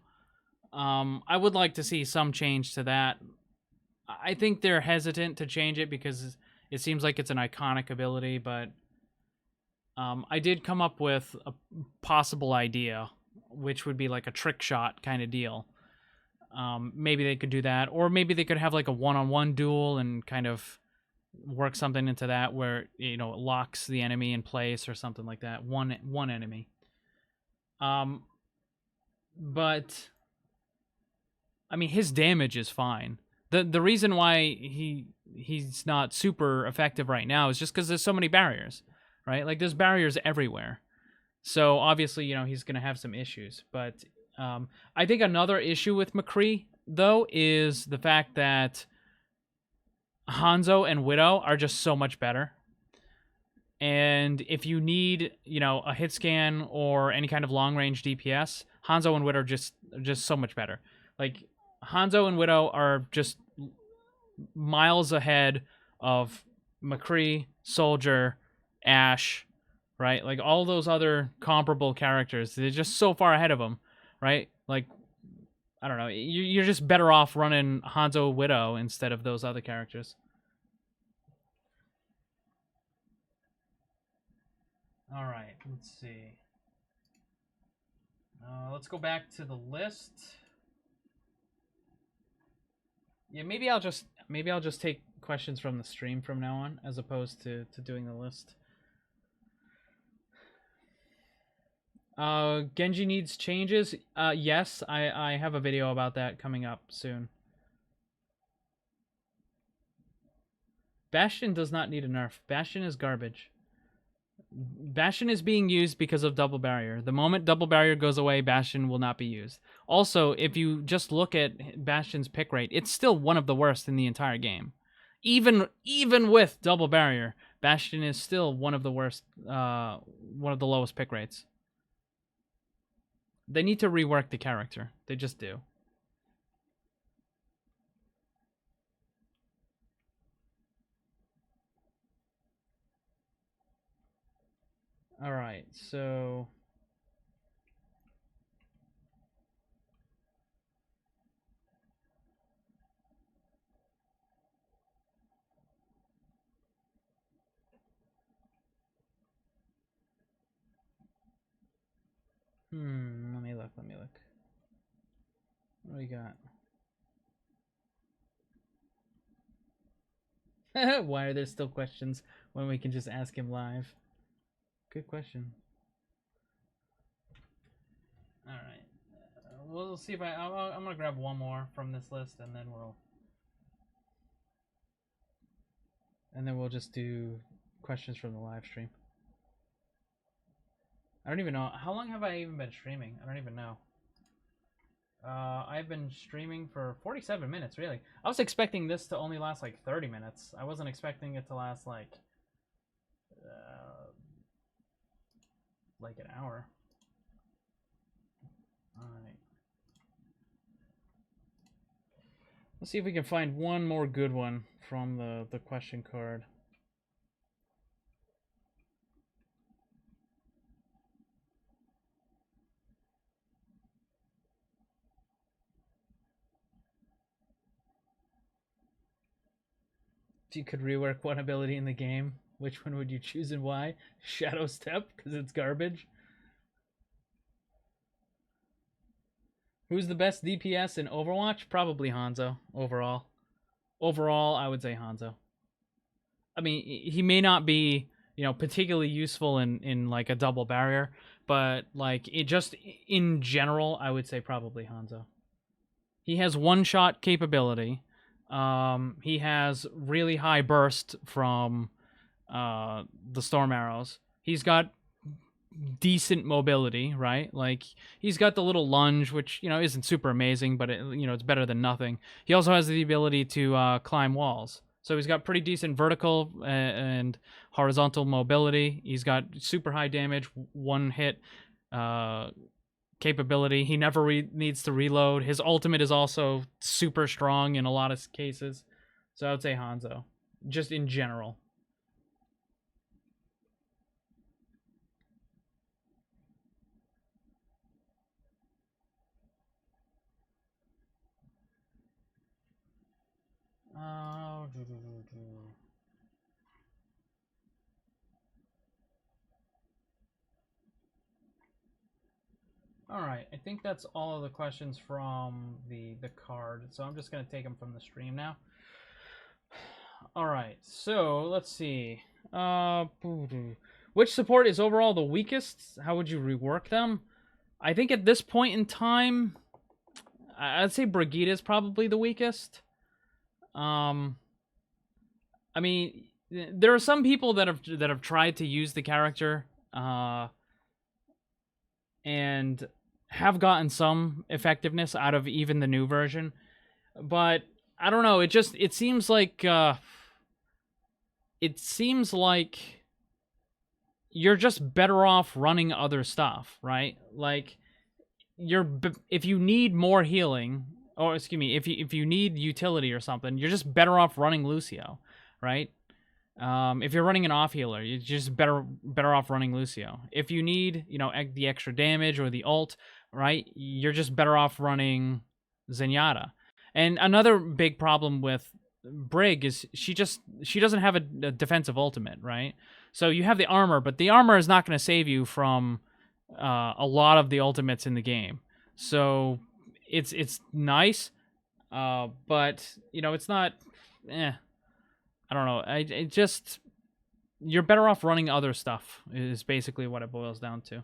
Speaker 1: I would like to see some change to that. I think they're hesitant to change it because it seems like it's an iconic ability, but I did come up with a possible idea, which would be like a trick shot kind of deal. Maybe they could do that, or maybe they could have like a one-on-one duel and kind of work something into that where, it locks the enemy in place or something like that. One enemy. But I mean, his damage is fine. The reason why he's not super effective right now is just because there's so many barriers, right? Like, there's barriers everywhere. So obviously, he's gonna have some issues. But I think another issue with McCree, though, is the fact that Hanzo and Widow are just so much better. And if you need, a hit scan or any kind of long range DPS, Hanzo and Widow are just so much better. Like Hanzo and Widow are just miles ahead of McCree, Soldier, Ash, right? Like all those other comparable characters, they're just so far ahead of them, right? Like, I don't know, you're just better off running Hanzo Widow instead of those other characters. All right, let's see. Let's go back to the list. Yeah, maybe I'll just take questions from the stream from now on, as opposed to doing the list. Genji needs changes. Yes, I have a video about that coming up soon. Bastion does not need a nerf. Bastion is garbage. Bastion is being used because of double barrier. The moment double barrier goes away, Bastion will not be used. Also, if you just look at Bastion's pick rate, it's still one of the worst in the entire game. Even with double barrier, Bastion is still one of the worst, one of the lowest pick rates. They need to rework the character. They just do. All right, so let me look. What do we got? Why are there still questions when we can just ask him live? Good question. All right. We'll see if I'm gonna grab one more from this list, and then we'll just do questions from the live stream. I don't even know how long have I even been streaming. I don't even know. I've been streaming for 47 minutes. Really, I was expecting this to only last like 30 minutes. I wasn't expecting it to last like an hour. Alright. Let's see if we can find one more good one from the question card. If you could rework one ability in the game, which one would you choose and why? Shadow Step, because it's garbage. Who's the best DPS in Overwatch? Probably Hanzo, overall. Overall, I would say Hanzo. I mean, he may not be, particularly useful in like a double barrier, but like it just in general, I would say probably Hanzo. He has one-shot capability. He has really high burst from the storm arrows. He's got decent mobility, right? Like he's got the little lunge, which isn't super amazing, but it's better than nothing. He also has the ability to climb walls, so he's got pretty decent vertical and horizontal mobility. He's got super high damage, one hit capability. He never needs to reload. His ultimate is also super strong in a lot of cases, so I would say Hanzo, just in general. All right, I think that's all of the questions from the card, so I'm just going to take them from the stream now. All right, so let's see. Which support is overall the weakest? How would you rework them? I think at this point in time, I'd say Brigitte is probably the weakest. I mean, there are some people that have tried to use the character, and have gotten some effectiveness out of even the new version, but I don't know. It seems like it seems like you're just better off running other stuff, right? Like if you need more healing, or excuse me, if you need utility or something, you're just better off running Lucio, right? If you're running an off healer, you're just better off running Lucio. If you need, the extra damage or the ult, right, you're just better off running Zenyatta. And another big problem with Brig is she doesn't have a defensive ultimate, right? So you have the armor, but the armor is not going to save you from a lot of the ultimates in the game. So it's nice, but it's not. I don't know. It just you're better off running other stuff is basically what it boils down to.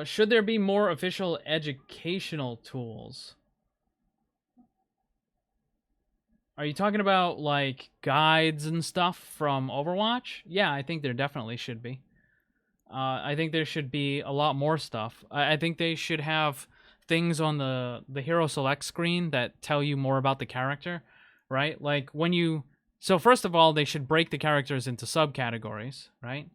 Speaker 1: Should there be more official educational tools? Are you talking about like guides and stuff from Overwatch? Yeah, I think there definitely should be. I think there should be a lot more stuff. I think they should have things on the hero select screen that tell you more about the character, right? Like when you so first of all, they should break the characters into subcategories, right?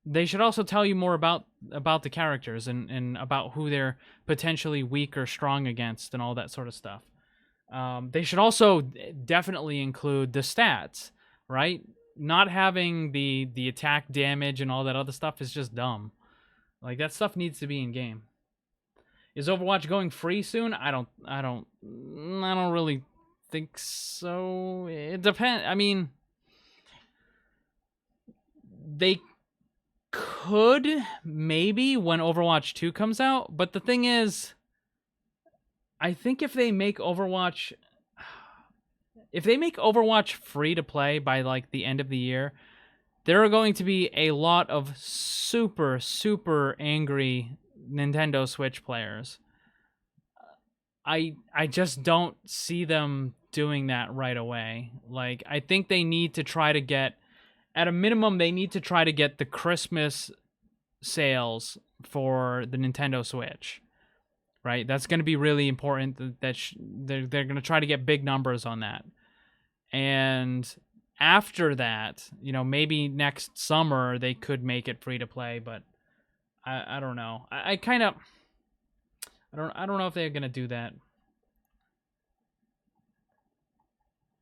Speaker 1: They should also tell you more about the characters and about who they're potentially weak or strong against and all that sort of stuff. They should also definitely include the stats, right? Not having the attack damage and all that other stuff is just dumb. Like that stuff needs to be in game. Is Overwatch going free soon? I don't really think so. It depends. I mean, they could maybe when Overwatch 2 comes out, but the thing is, I think if they make Overwatch free to play by like the end of the year, there are going to be a lot of super, super angry Nintendo Switch players. I just don't see them doing that right away. Like, I think they need to try to get, at a minimum, they need to try to get the Christmas sales for the Nintendo Switch. Right? That's going to be really important. They're going to try to get big numbers on that. And after that, maybe next summer they could make it free to play, but I don't know. I kind of I don't know if they're gonna do that.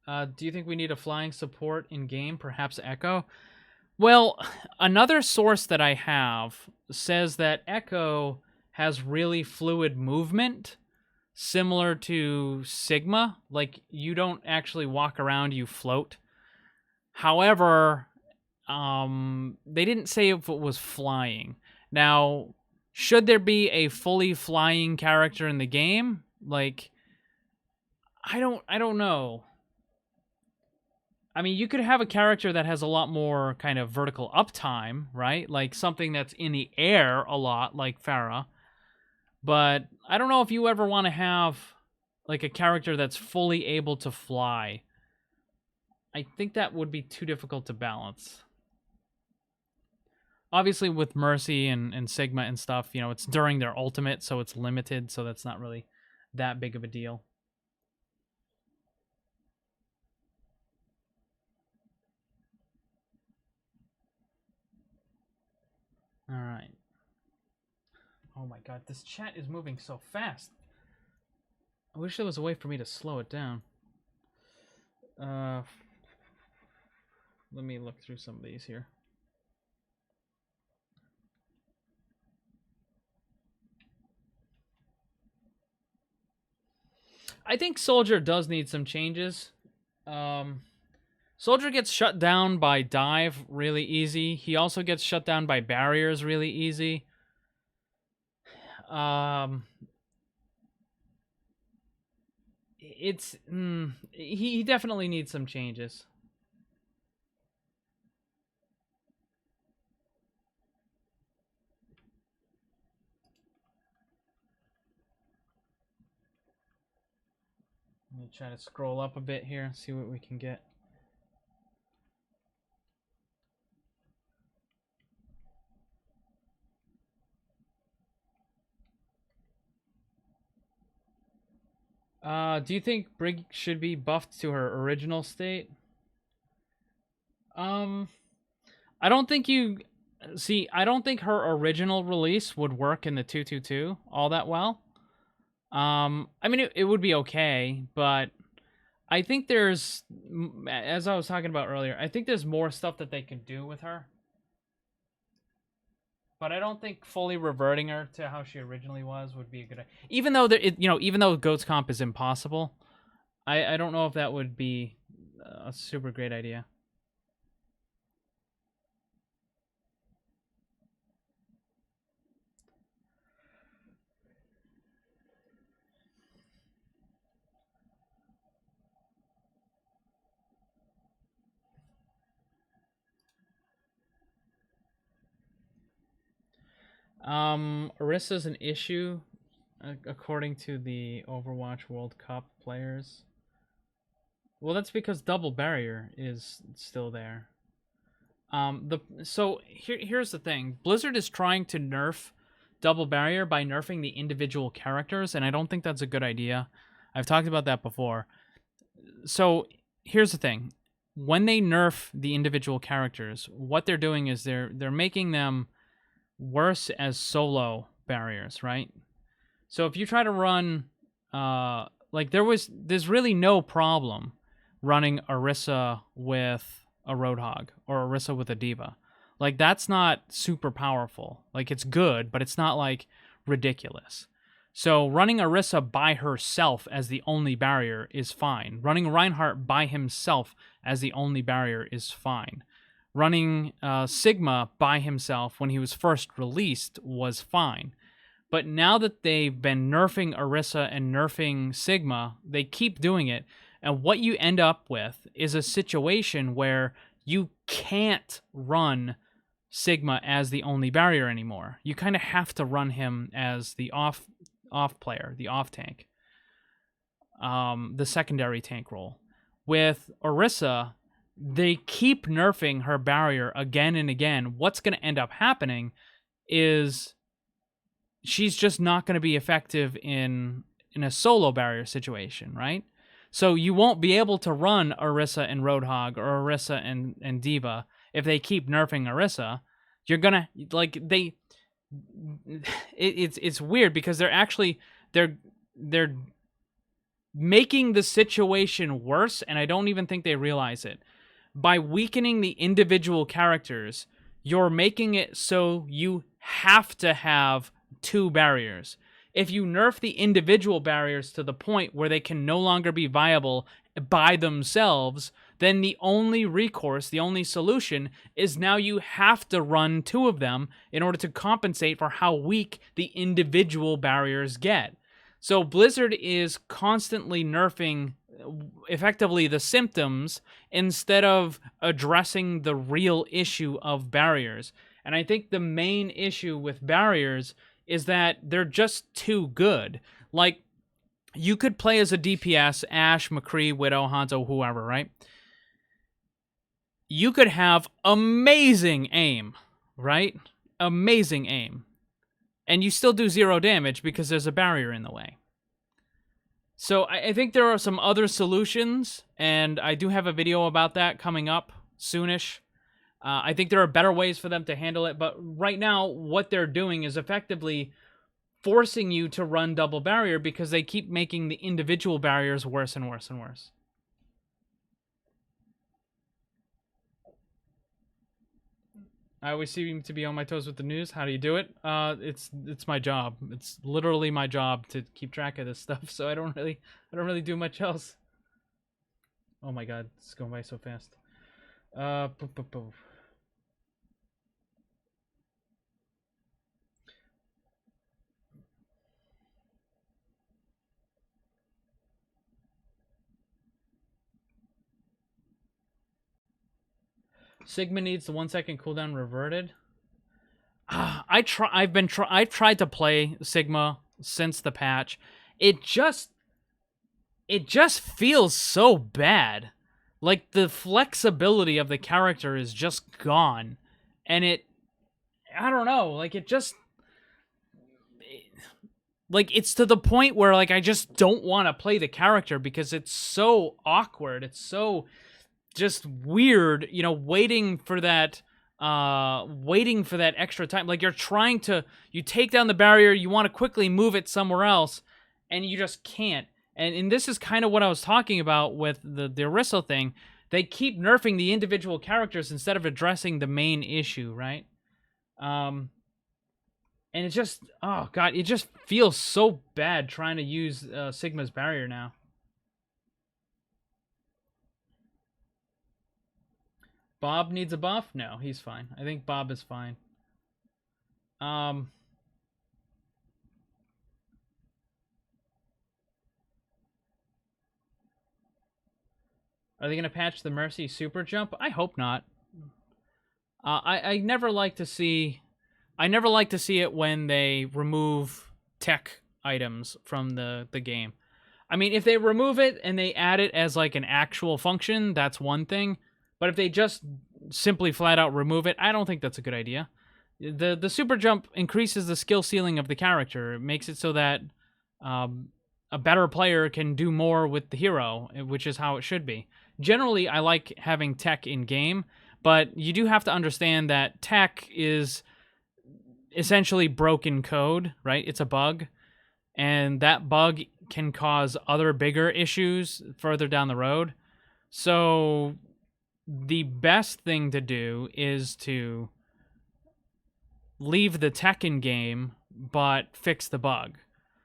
Speaker 1: Do you think we need a flying support in game? Perhaps Echo? Well, another source that I have says that Echo has really fluid movement, similar to Sigma. Like, you don't actually walk around, you float. However, they didn't say if it was flying. Now, should there be a fully flying character in the game? Like, I don't know. I mean, you could have a character that has a lot more kind of vertical uptime, right? Like something that's in the air a lot, like Pharah. But I don't know if you ever want to have like a character that's fully able to fly. I think that would be too difficult to balance. Obviously, with Mercy and Sigma and stuff, it's during their ultimate, so it's limited, so that's not really that big of a deal. All right. Oh my god, this chat is moving so fast. I wish there was a way for me to slow it down. Let me look through some of these here. I think Soldier does need some changes. Soldier gets shut down by dive really easy. He also gets shut down by barriers really easy. He definitely needs some changes. Let me try to scroll up a bit here, see what we can get. Do you think Brig should be buffed to her original state? Um, I don't think you see. I don't think her original release would work in the 222 all that well. I mean, it would be okay, but I think there's, as I was talking about earlier, I think there's more stuff that they could do with her. But I don't think fully reverting her to how she originally was would be a good idea. Even though even though Goats Comp is impossible, I don't know if that would be a super great idea. Orissa's an issue, according to the Overwatch World Cup players. Well, that's because double barrier is still there. Here's the thing: Blizzard is trying to nerf double barrier by nerfing the individual characters, and I don't think that's a good idea. I've talked about that before. So here's the thing: when they nerf the individual characters, what they're doing is they're making them worse as solo barriers, right? So if you try to run, there's really no problem running Orisa with a Roadhog or Orisa with a Diva. Like, that's not super powerful. Like, it's good, but it's not, like, ridiculous. So running Orisa by herself as the only barrier is fine. Running Reinhardt by himself as the only barrier is fine. Running Sigma by himself when he was first released was fine. But now that they've been nerfing Orisa and nerfing Sigma, they keep doing it. And what you end up with is a situation where you can't run Sigma as the only barrier anymore. You kind of have to run him as the off player, the off tank, the secondary tank role. With Orisa, they keep nerfing her barrier again and again. What's going to end up happening is she's just not going to be effective in a solo barrier situation, right? So you won't be able to run Orisa and Roadhog or Orisa and Diva if they keep nerfing Orisa. You're gonna it's weird because they're making the situation worse, and I don't even think they realize it. By weakening the individual characters, you're making it so you have to have two barriers. If you nerf the individual barriers to the point where they can no longer be viable by themselves, then the only recourse, the only solution, is now you have to run two of them in order to compensate for how weak the individual barriers get. So Blizzard is constantly nerfing effectively the symptoms instead of addressing the real issue of barriers. And I think the main issue with barriers is that they're just too good. Like, you could play as a DPS, Ashe, McCree, Widow, Hanzo, whoever, right? You could have amazing aim, right? Amazing aim. And you still do 0 damage because there's a barrier in the way. So I think there are some other solutions, and I do have a video about that coming up soonish. I think there are better ways for them to handle it, but right now, what they're doing is effectively forcing you to run double barrier because they keep making the individual barriers worse and worse and worse. I always seem to be on my toes with the news. How do you do it? It's my job. It's literally my job to keep track of this stuff, so I don't really do much else. Oh my god, it's going by so fast. Sigma needs the 1 second cooldown reverted. I've tried to play Sigma since the patch. It just feels so bad. Like, the flexibility of the character is just gone. And I don't know, like, like, it's to the point where, like, I just don't want to play the character because it's so awkward. It's so just weird, you know, waiting for that extra time. Like, you take down the barrier, you want to quickly move it somewhere else, and you just can't. And this is kind of what I was talking about with the Aristo thing. They keep nerfing the individual characters instead of addressing the main issue, right? And it just, oh god, it just feels so bad trying to use Sigma's barrier now. Bob needs a buff? No, he's fine. I think Bob is fine. Are they gonna patch the Mercy super jump? I hope not. I never like to see it when they remove tech items from the game. I mean, if they remove it and they add it as like an actual function, that's one thing. But if they just simply flat out remove it, I don't think that's a good idea. The super jump increases the skill ceiling of the character. It makes it so that a better player can do more with the hero, which is how it should be. Generally, I like having tech in game, but you do have to understand that tech is essentially broken code, right? It's a bug, and that bug can cause other bigger issues further down the road. So the best thing to do is to leave the tech in game, but fix the bug.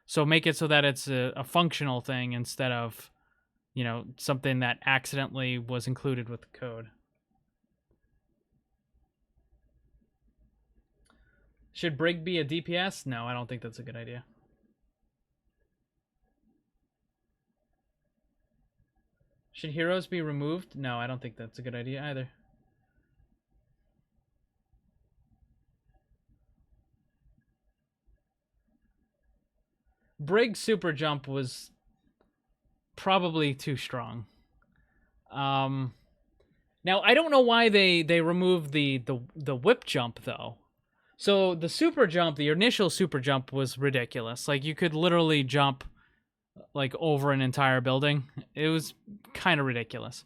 Speaker 1: So make it so that it's a functional thing instead of, you know, something that accidentally was included with the code. Should Brig be a DPS? No, I don't think that's a good idea. Should heroes be removed? No, I don't think that's a good idea either. Brig's super jump was probably too strong. Now I don't know why they removed the whip jump though. So the super jump, the initial super jump was ridiculous. Like you could literally jump like over an entire building. It was kind of ridiculous.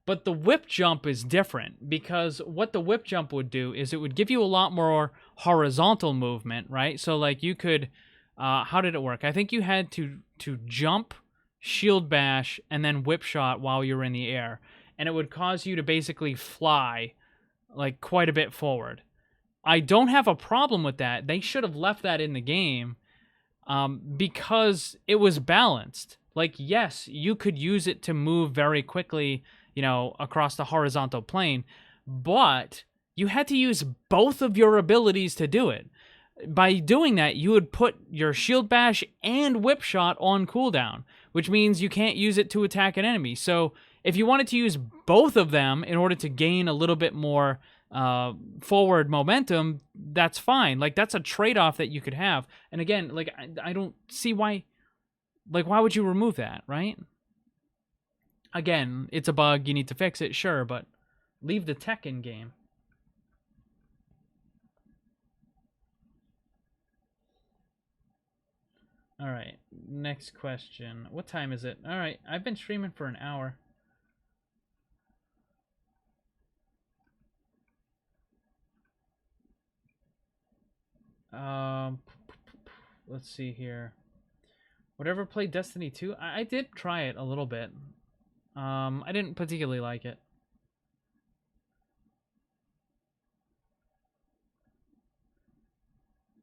Speaker 1: But the whip jump is different because what the whip jump would do is it would give you a lot more horizontal movement, right? So like you could, how did it work? I think you had to jump, shield bash, and then whip shot while you were in the air. And it would cause you to basically fly like quite a bit forward. I don't have a problem with that. They should have left that in the game because it was balanced. Like, yes, you could use it to move very quickly, you know, across the horizontal plane, but you had to use both of your abilities to do it. By doing that, you would put your shield bash and whip shot on cooldown, which means you can't use it to attack an enemy. So if you wanted to use both of them in order to gain a little bit more forward momentum, that's fine. Like, that's a trade-off that you could have. And again, like, I don't see why, like, why would you remove that, right? Again, it's a bug, you need to fix it, sure, but leave the tech in game. All right, next question. What time is it? All right, I've been streaming for an hour. Let's see here. Would I ever play Destiny 2? I did try it a little bit. I didn't particularly like it.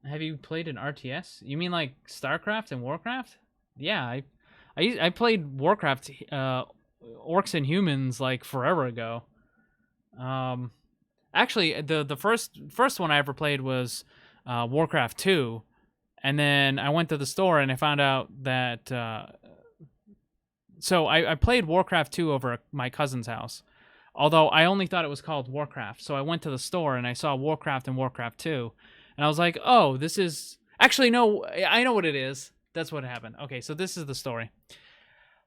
Speaker 1: Have you played an RTS? You mean like StarCraft and Warcraft? Yeah, I played Warcraft, Orcs and Humans like forever ago. Actually, the first one I ever played was Warcraft 2, and then I went to the store and I found out that. So I played Warcraft 2 over at my cousin's house, although I only thought it was called Warcraft. So I went to the store and I saw Warcraft and Warcraft 2. And I was like, oh, this is... Actually, no, I know what it is. That's what happened. Okay, so this is the story.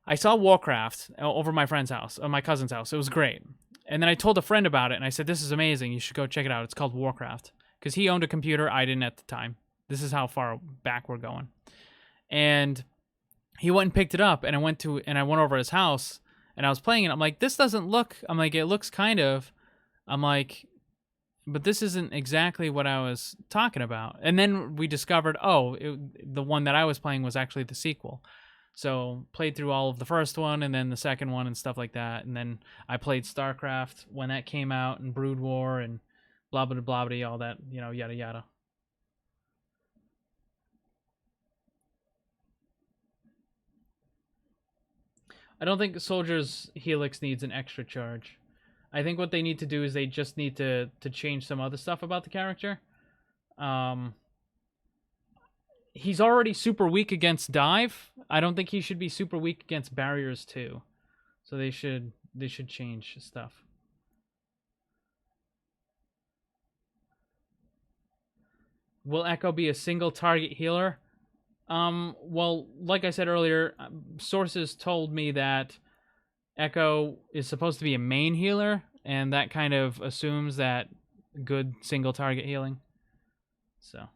Speaker 1: I saw Warcraft over my friend's house, my cousin's house. It was great. And then I told a friend about it, and I said, this is amazing. You should go check it out. It's called Warcraft. Because he owned a computer. I didn't at the time. This is how far back we're going. and he went and picked it up, and I went over his house, and I was playing it. I'm like, this doesn't look. I'm like, it looks kind of. I'm like, but this isn't exactly what I was talking about. And then we discovered, the one that I was playing was actually the sequel. So played through all of the first one and then the second one and stuff like that. And then I played StarCraft when that came out, and Brood War and blah blah blah blah, all that, yada yada. I don't think Soldier's Helix needs an extra charge. I think what they need to do is they just need to change some other stuff about the character. He's already super weak against dive. I don't think he should be super weak against barriers too. So they should change stuff. Will Echo be a single target healer? Well, like I said earlier, sources told me that Echo is supposed to be a main healer, and that kind of assumes that good single target healing. So,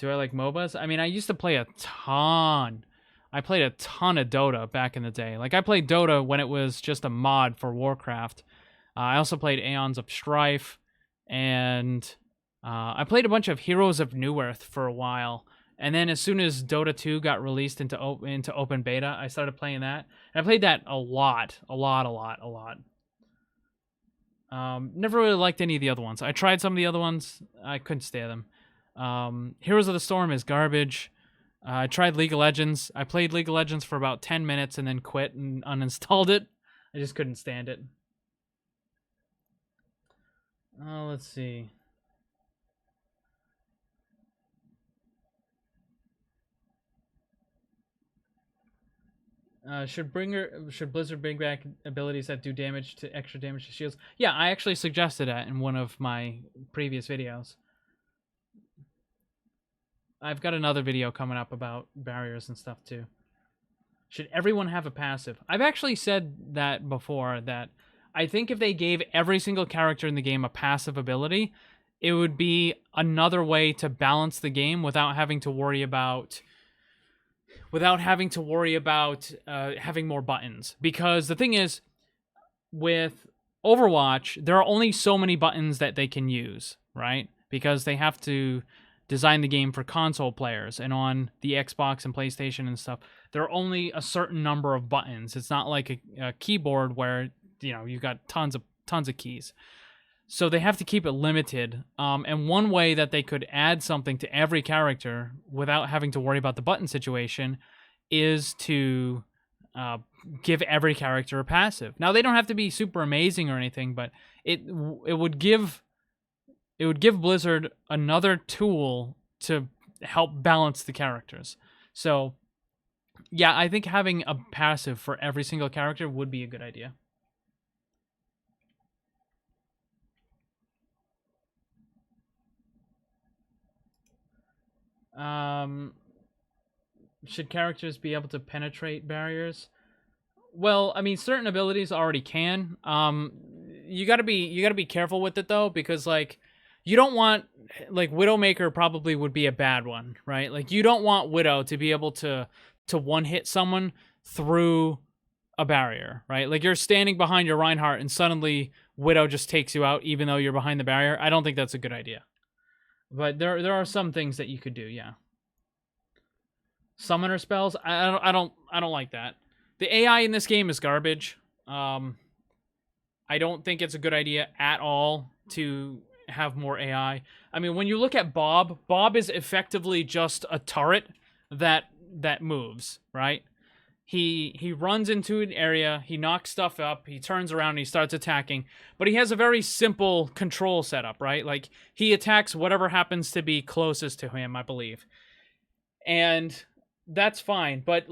Speaker 1: do I like MOBAs? I mean, I used to play a ton. I played a ton of Dota back in the day. Like, I played Dota when it was just a mod for Warcraft. I also played Aeons of Strife, and I played a bunch of Heroes of Newerth for a while. And then as soon as Dota 2 got released into open beta, I started playing that. And I played that a lot. Never really liked any of the other ones. I tried some of the other ones. I couldn't stand them. Heroes of the Storm is garbage. I tried League of Legends. I played League of Legends for about 10 minutes and then quit and uninstalled it. I just couldn't stand it. Let's see. Should Blizzard bring back abilities that do extra damage to shields? Yeah, I actually suggested that in one of my previous videos. I've got another video coming up about barriers and stuff too. Should everyone have a passive? I've actually said that before, that I think if they gave every single character in the game a passive ability, it would be another way to balance the game without having to worry about having more buttons. Because the thing is, with Overwatch, there are only so many buttons that they can use, right? Because they have to design the game for console players, and on the Xbox and PlayStation and stuff, there are only a certain number of buttons. It's not like a keyboard where, you've got tons of keys. So they have to keep it limited. And one way that they could add something to every character without having to worry about the button situation is to give every character a passive. Now, they don't have to be super amazing or anything, but it would give Blizzard another tool to help balance the characters. So, yeah, I think having a passive for every single character would be a good idea. Should characters be able to penetrate barriers? Well, I mean, certain abilities already can. You gotta be careful with it though, because you don't want, Widowmaker probably would be a bad one, right? Like, you don't want Widow to be able to one-hit someone through a barrier, right? Like, you're standing behind your Reinhardt and suddenly Widow just takes you out even though you're behind the barrier. I don't think that's a good idea. But there are some things that you could do, yeah. Summoner spells, I don't like that. The AI in this game is garbage. I don't think it's a good idea at all to have more AI. I mean, when you look at Bob is effectively just a turret that moves, right? He runs into an area, he knocks stuff up, he turns around and he starts attacking, but he has a very simple control setup, right? Like, he attacks whatever happens to be closest to him, I believe. And that's fine, but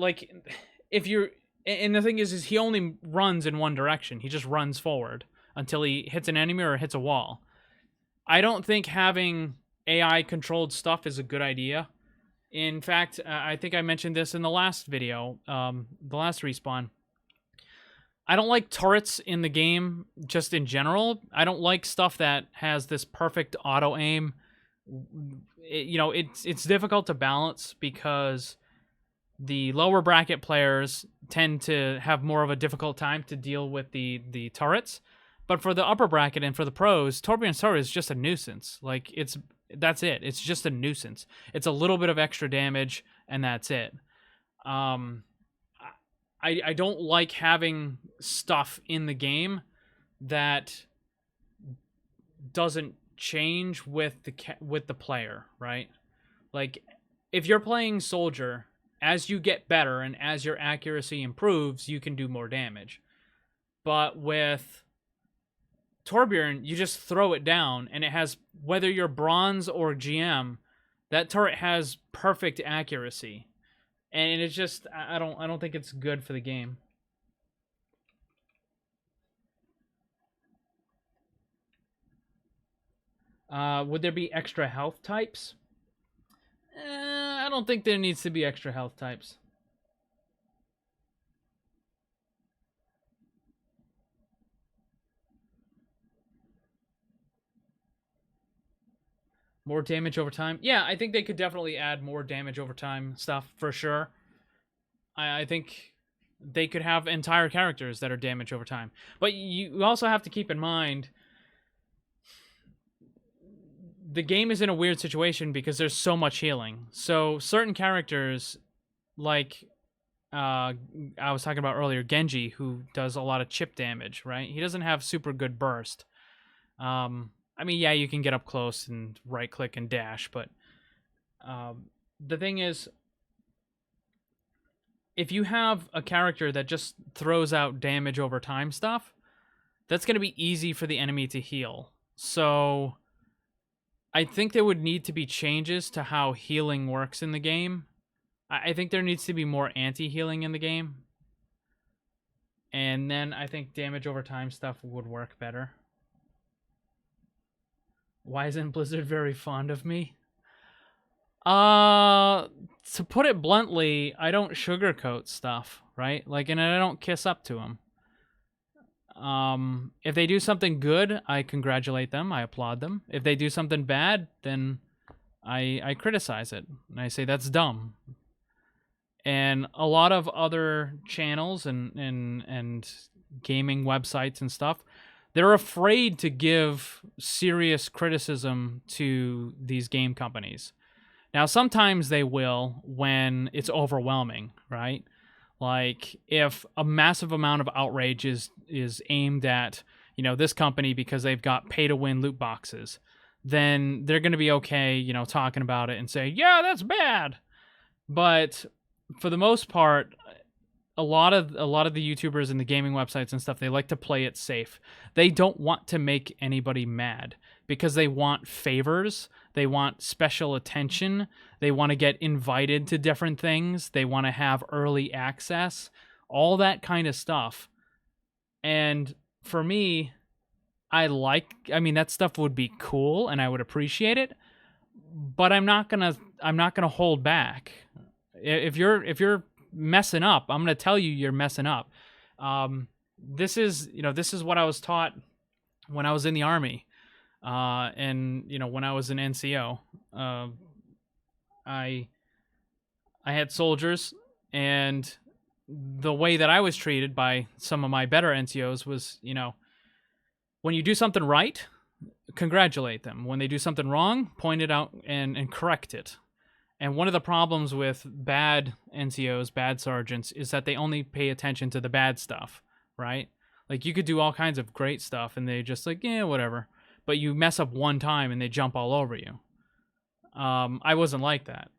Speaker 1: if you're... And the thing is he only runs in one direction. He just runs forward until he hits an enemy or hits a wall. I don't think having AI-controlled stuff is a good idea. In fact, I think I mentioned this in the last video, the last respawn. I don't like turrets in the game, just in general. I don't like stuff that has this perfect auto-aim. It's difficult to balance because the lower bracket players tend to have more of a difficult time to deal with the turrets. But for the upper bracket and for the pros, Torbjorn's turret is just a nuisance. Like, that's it. It's just a nuisance. It's a little bit of extra damage, and that's it. I don't like having stuff in the game that doesn't change with the player, right? Like, if you're playing soldier, as you get better and as your accuracy improves, you can do more damage. But with Torbjorn, you just throw it down, and it has, whether you're bronze or GM, that turret has perfect accuracy. And it's just, I don't think it's good for the game. Would there be extra health types? I don't think there needs to be extra health types. More damage over time? Yeah, I think they could definitely add more damage over time stuff, for sure. I think they could have entire characters that are damage over time. But you also have to keep in mind, the game is in a weird situation because there's so much healing. So certain characters, like I was talking about earlier, Genji, who does a lot of chip damage, right? He doesn't have super good burst. I mean, yeah, you can get up close and right-click and dash, but the thing is, if you have a character that just throws out damage over time stuff, that's going to be easy for the enemy to heal. So I think there would need to be changes to how healing works in the game. I think there needs to be more anti-healing in the game. And then I think damage over time stuff would work better. Why isn't Blizzard very fond of me? To put it bluntly, I don't sugarcoat stuff, right? Like, and I don't kiss up to them. If they do something good, I congratulate them, I applaud them. If they do something bad, then I criticize it, and I say that's dumb. And a lot of other channels and gaming websites and stuff, they're afraid to give serious criticism to these game companies. Now, sometimes they will when it's overwhelming, right? Like, if a massive amount of outrage is aimed at, you know, this company because they've got pay-to-win loot boxes, then they're going to be okay, you know, talking about it and say, yeah, that's bad. But for the most part, a lot of the YouTubers and the gaming websites and stuff, they like to play it safe. They don't want to make anybody mad because they want favors. They want special attention. They want to get invited to different things. They want to have early access, all that kind of stuff. And for me, I mean, that stuff would be cool and I would appreciate it, but I'm not going to hold back. If you're messing up, I'm going to tell you you're messing up. This is what I was taught when I was in the Army. And, you know, when I was an NCO, I had soldiers, and the way that I was treated by some of my better NCOs was, you know, when you do something right, congratulate them. When they do something wrong, point it out and correct it. And one of the problems with bad NCOs, bad sergeants, is that they only pay attention to the bad stuff, right? Like, you could do all kinds of great stuff, and they just like, yeah, whatever. But you mess up one time, and they jump all over you. I wasn't like that.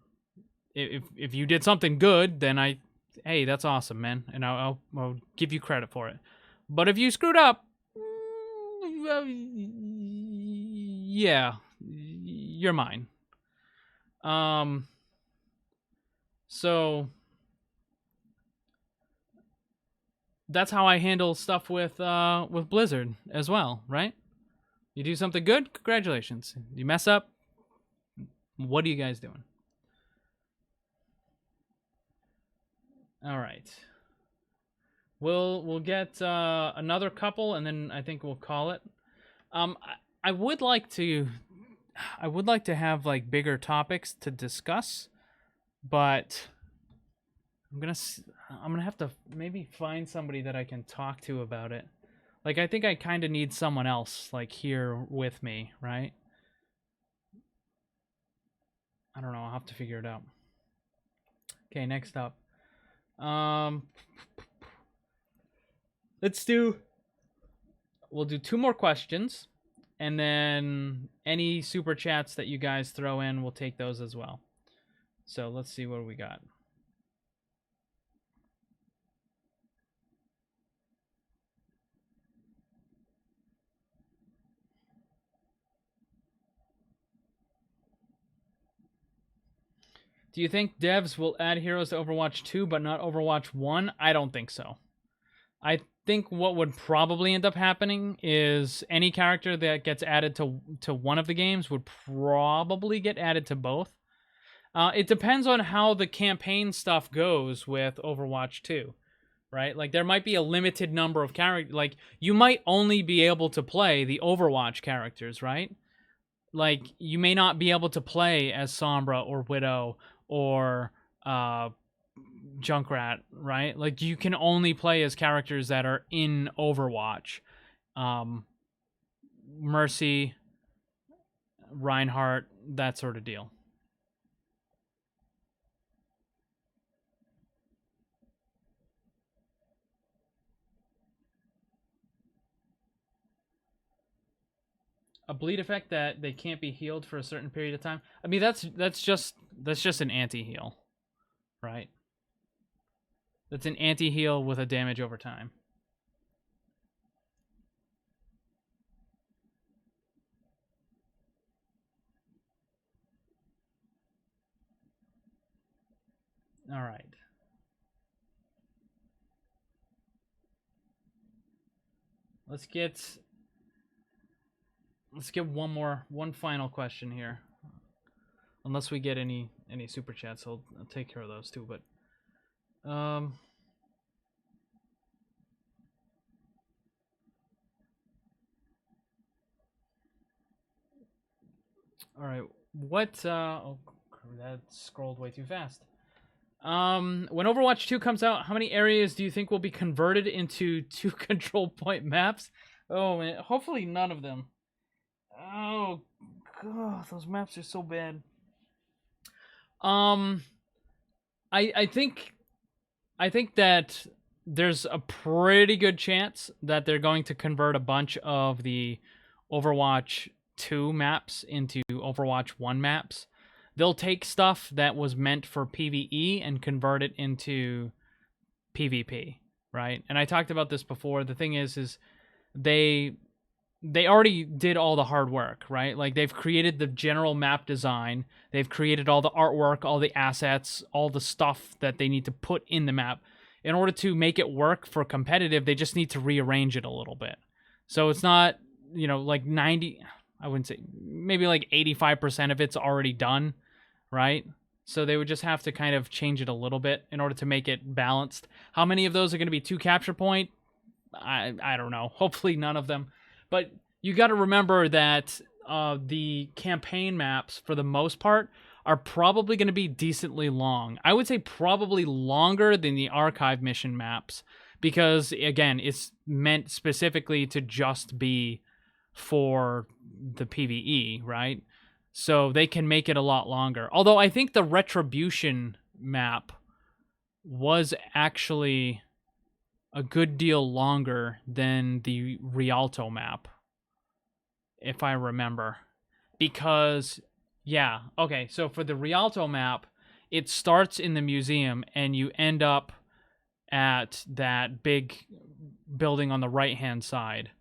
Speaker 1: If you did something good, then hey, that's awesome, man, and I'll give you credit for it. But if you screwed up, yeah, you're mine. So that's how I handle stuff with Blizzard as well, right? You do something good, congratulations. You mess up, what are you guys doing? All right. We'll get another couple, and then I think we'll call it. I would like to have like bigger topics to discuss, but I'm gonna have to maybe find somebody that I can talk to about it. Like, I think I kind of need someone else, like, here with me, right? I don't know. I'll have to figure it out. Okay, next up. Let's do... We'll do 2 more questions, and then any super chats that you guys throw in, we'll take those as well. So let's see what we got. Do you think devs will add heroes to Overwatch 2 but not Overwatch 1? I don't think so. I think what would probably end up happening is any character that gets added to one of the games would probably get added to both. It depends on how the campaign stuff goes with Overwatch 2, right? Like, there might be a limited number of characters. Like, you might only be able to play the Overwatch characters, right? Like, you may not be able to play as Sombra or Widow or Junkrat, right? Like, you can only play as characters that are in Overwatch. Mercy, Reinhardt, that sort of deal. A bleed effect that they can't be healed for a certain period of time. I mean, that's just an anti-heal, right? That's an anti-heal with a damage over time. All right. Let's get one final question here. Unless we get any super chats, I'll take care of those too, but all right. What oh, that scrolled way too fast. When Overwatch 2 comes out, how many areas do you think will be converted into 2 control point maps? Oh man, hopefully none of them. Oh god, those maps are so bad. I think that there's a pretty good chance that they're going to convert a bunch of the Overwatch 2 maps into Overwatch 1 maps. They'll take stuff that was meant for PvE and convert it into PvP, right? And I talked about this before. The thing is they already did all the hard work, right? Like, they've created the general map design, they've created all the artwork, all the assets, all the stuff that they need to put in the map. In order to make it work for competitive, they just need to rearrange it a little bit. So it's not, like 90, I wouldn't say, maybe like 85% of it's already done, right? So they would just have to kind of change it a little bit in order to make it balanced. How many of those are going to be 2 capture point? I don't know. Hopefully none of them. But you got to remember that the campaign maps, for the most part, are probably going to be decently long. I would say probably longer than the archive mission maps, because, again, it's meant specifically to just be for the PvE, right? So they can make it a lot longer. Although I think the Retribution map was actually a good deal longer than the Rialto map, if I remember. Because, yeah, okay, so for the Rialto map, it starts in the museum and you end up at that big building on the right-hand side.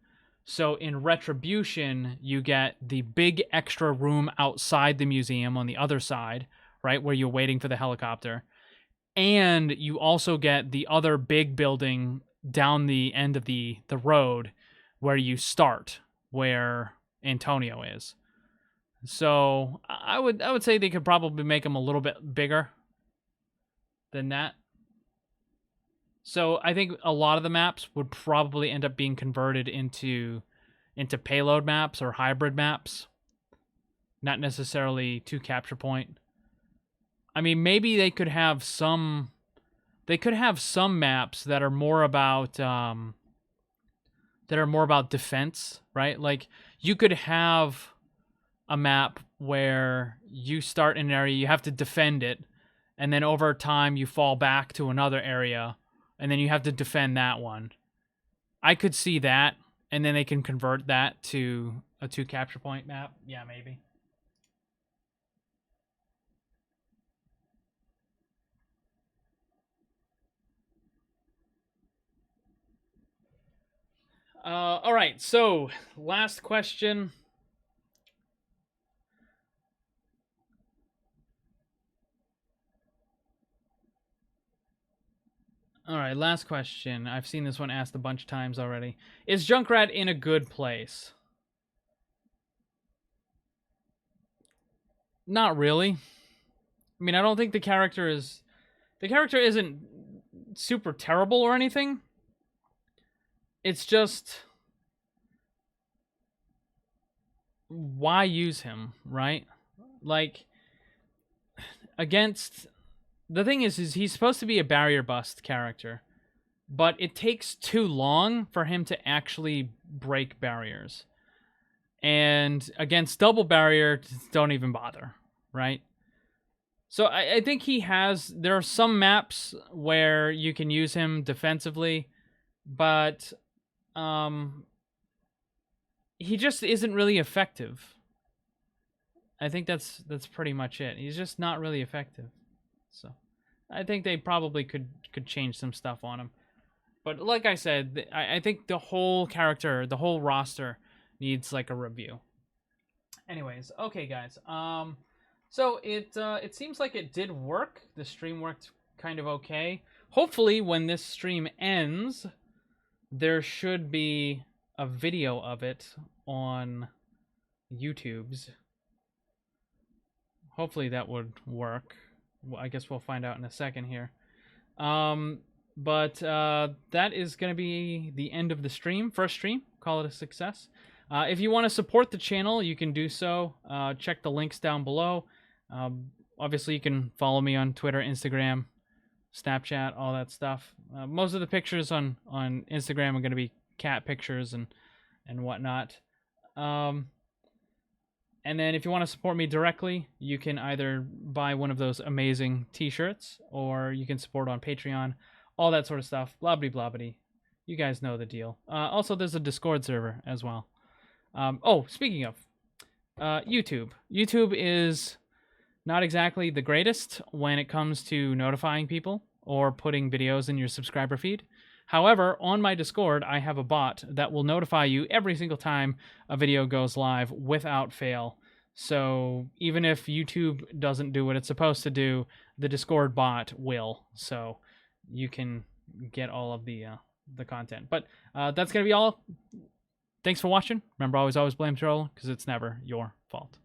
Speaker 1: So in Retribution, you get the big extra room outside the museum on the other side, right, where you're waiting for the helicopter. And you also get the other big building down the end of the road where you start, where Antonio is. So I would say they could probably make them a little bit bigger than that. So I think a lot of the maps would probably end up being converted into payload maps or hybrid maps, not necessarily 2 capture point. I mean, maybe they could have some they could have some maps that are more about defense, right? Like you could have a map where you start in an area, you have to defend it, and then over time you fall back to another area, and then you have to defend that one. I could see that, and then they can convert that to a 2 capture point map. Yeah, maybe. All right, so last question. All right, last question. I've seen this one asked a bunch of times already. Is Junkrat in a good place? Not really. I mean, I don't think the character isn't super terrible or anything. It's just, why use him, right? Like, against, the thing is he's supposed to be a barrier bust character, but it takes too long for him to actually break barriers. And against double barrier, don't even bother, right? So I think there are some maps where you can use him defensively, but he just isn't really effective. I think that's pretty much it. He's just not really effective. So I think they probably could change some stuff on him. But like I said, I think the whole character, the whole roster needs like a review. Anyways, okay guys. So it seems like it did work. The stream worked kind of okay. Hopefully when this stream ends, there should be a video of it on YouTube's. Hopefully that would work. Well, I guess we'll find out in a second here. But that is going to be the end of the stream. First stream. Call it a success. If you want to support the channel, you can do so. Check the links down below. Obviously, you can follow me on Twitter, Instagram, Snapchat, all that stuff. Most of the pictures on Instagram are going to be cat pictures and whatnot. And then if you want to support me directly, you can either buy one of those amazing t-shirts, or you can support on Patreon, all that sort of stuff. Blah-blah-blah-blah. You guys know the deal. Also, there's a Discord server as well. Oh, speaking of, YouTube. YouTube is not exactly the greatest when it comes to notifying people or putting videos in your subscriber feed. However, on my Discord, I have a bot that will notify you every single time a video goes live without fail. So even if YouTube doesn't do what it's supposed to do, the Discord bot will. So you can get all of the content. But that's going to be all. Thanks for watching. Remember, always blame troll, because it's never your fault.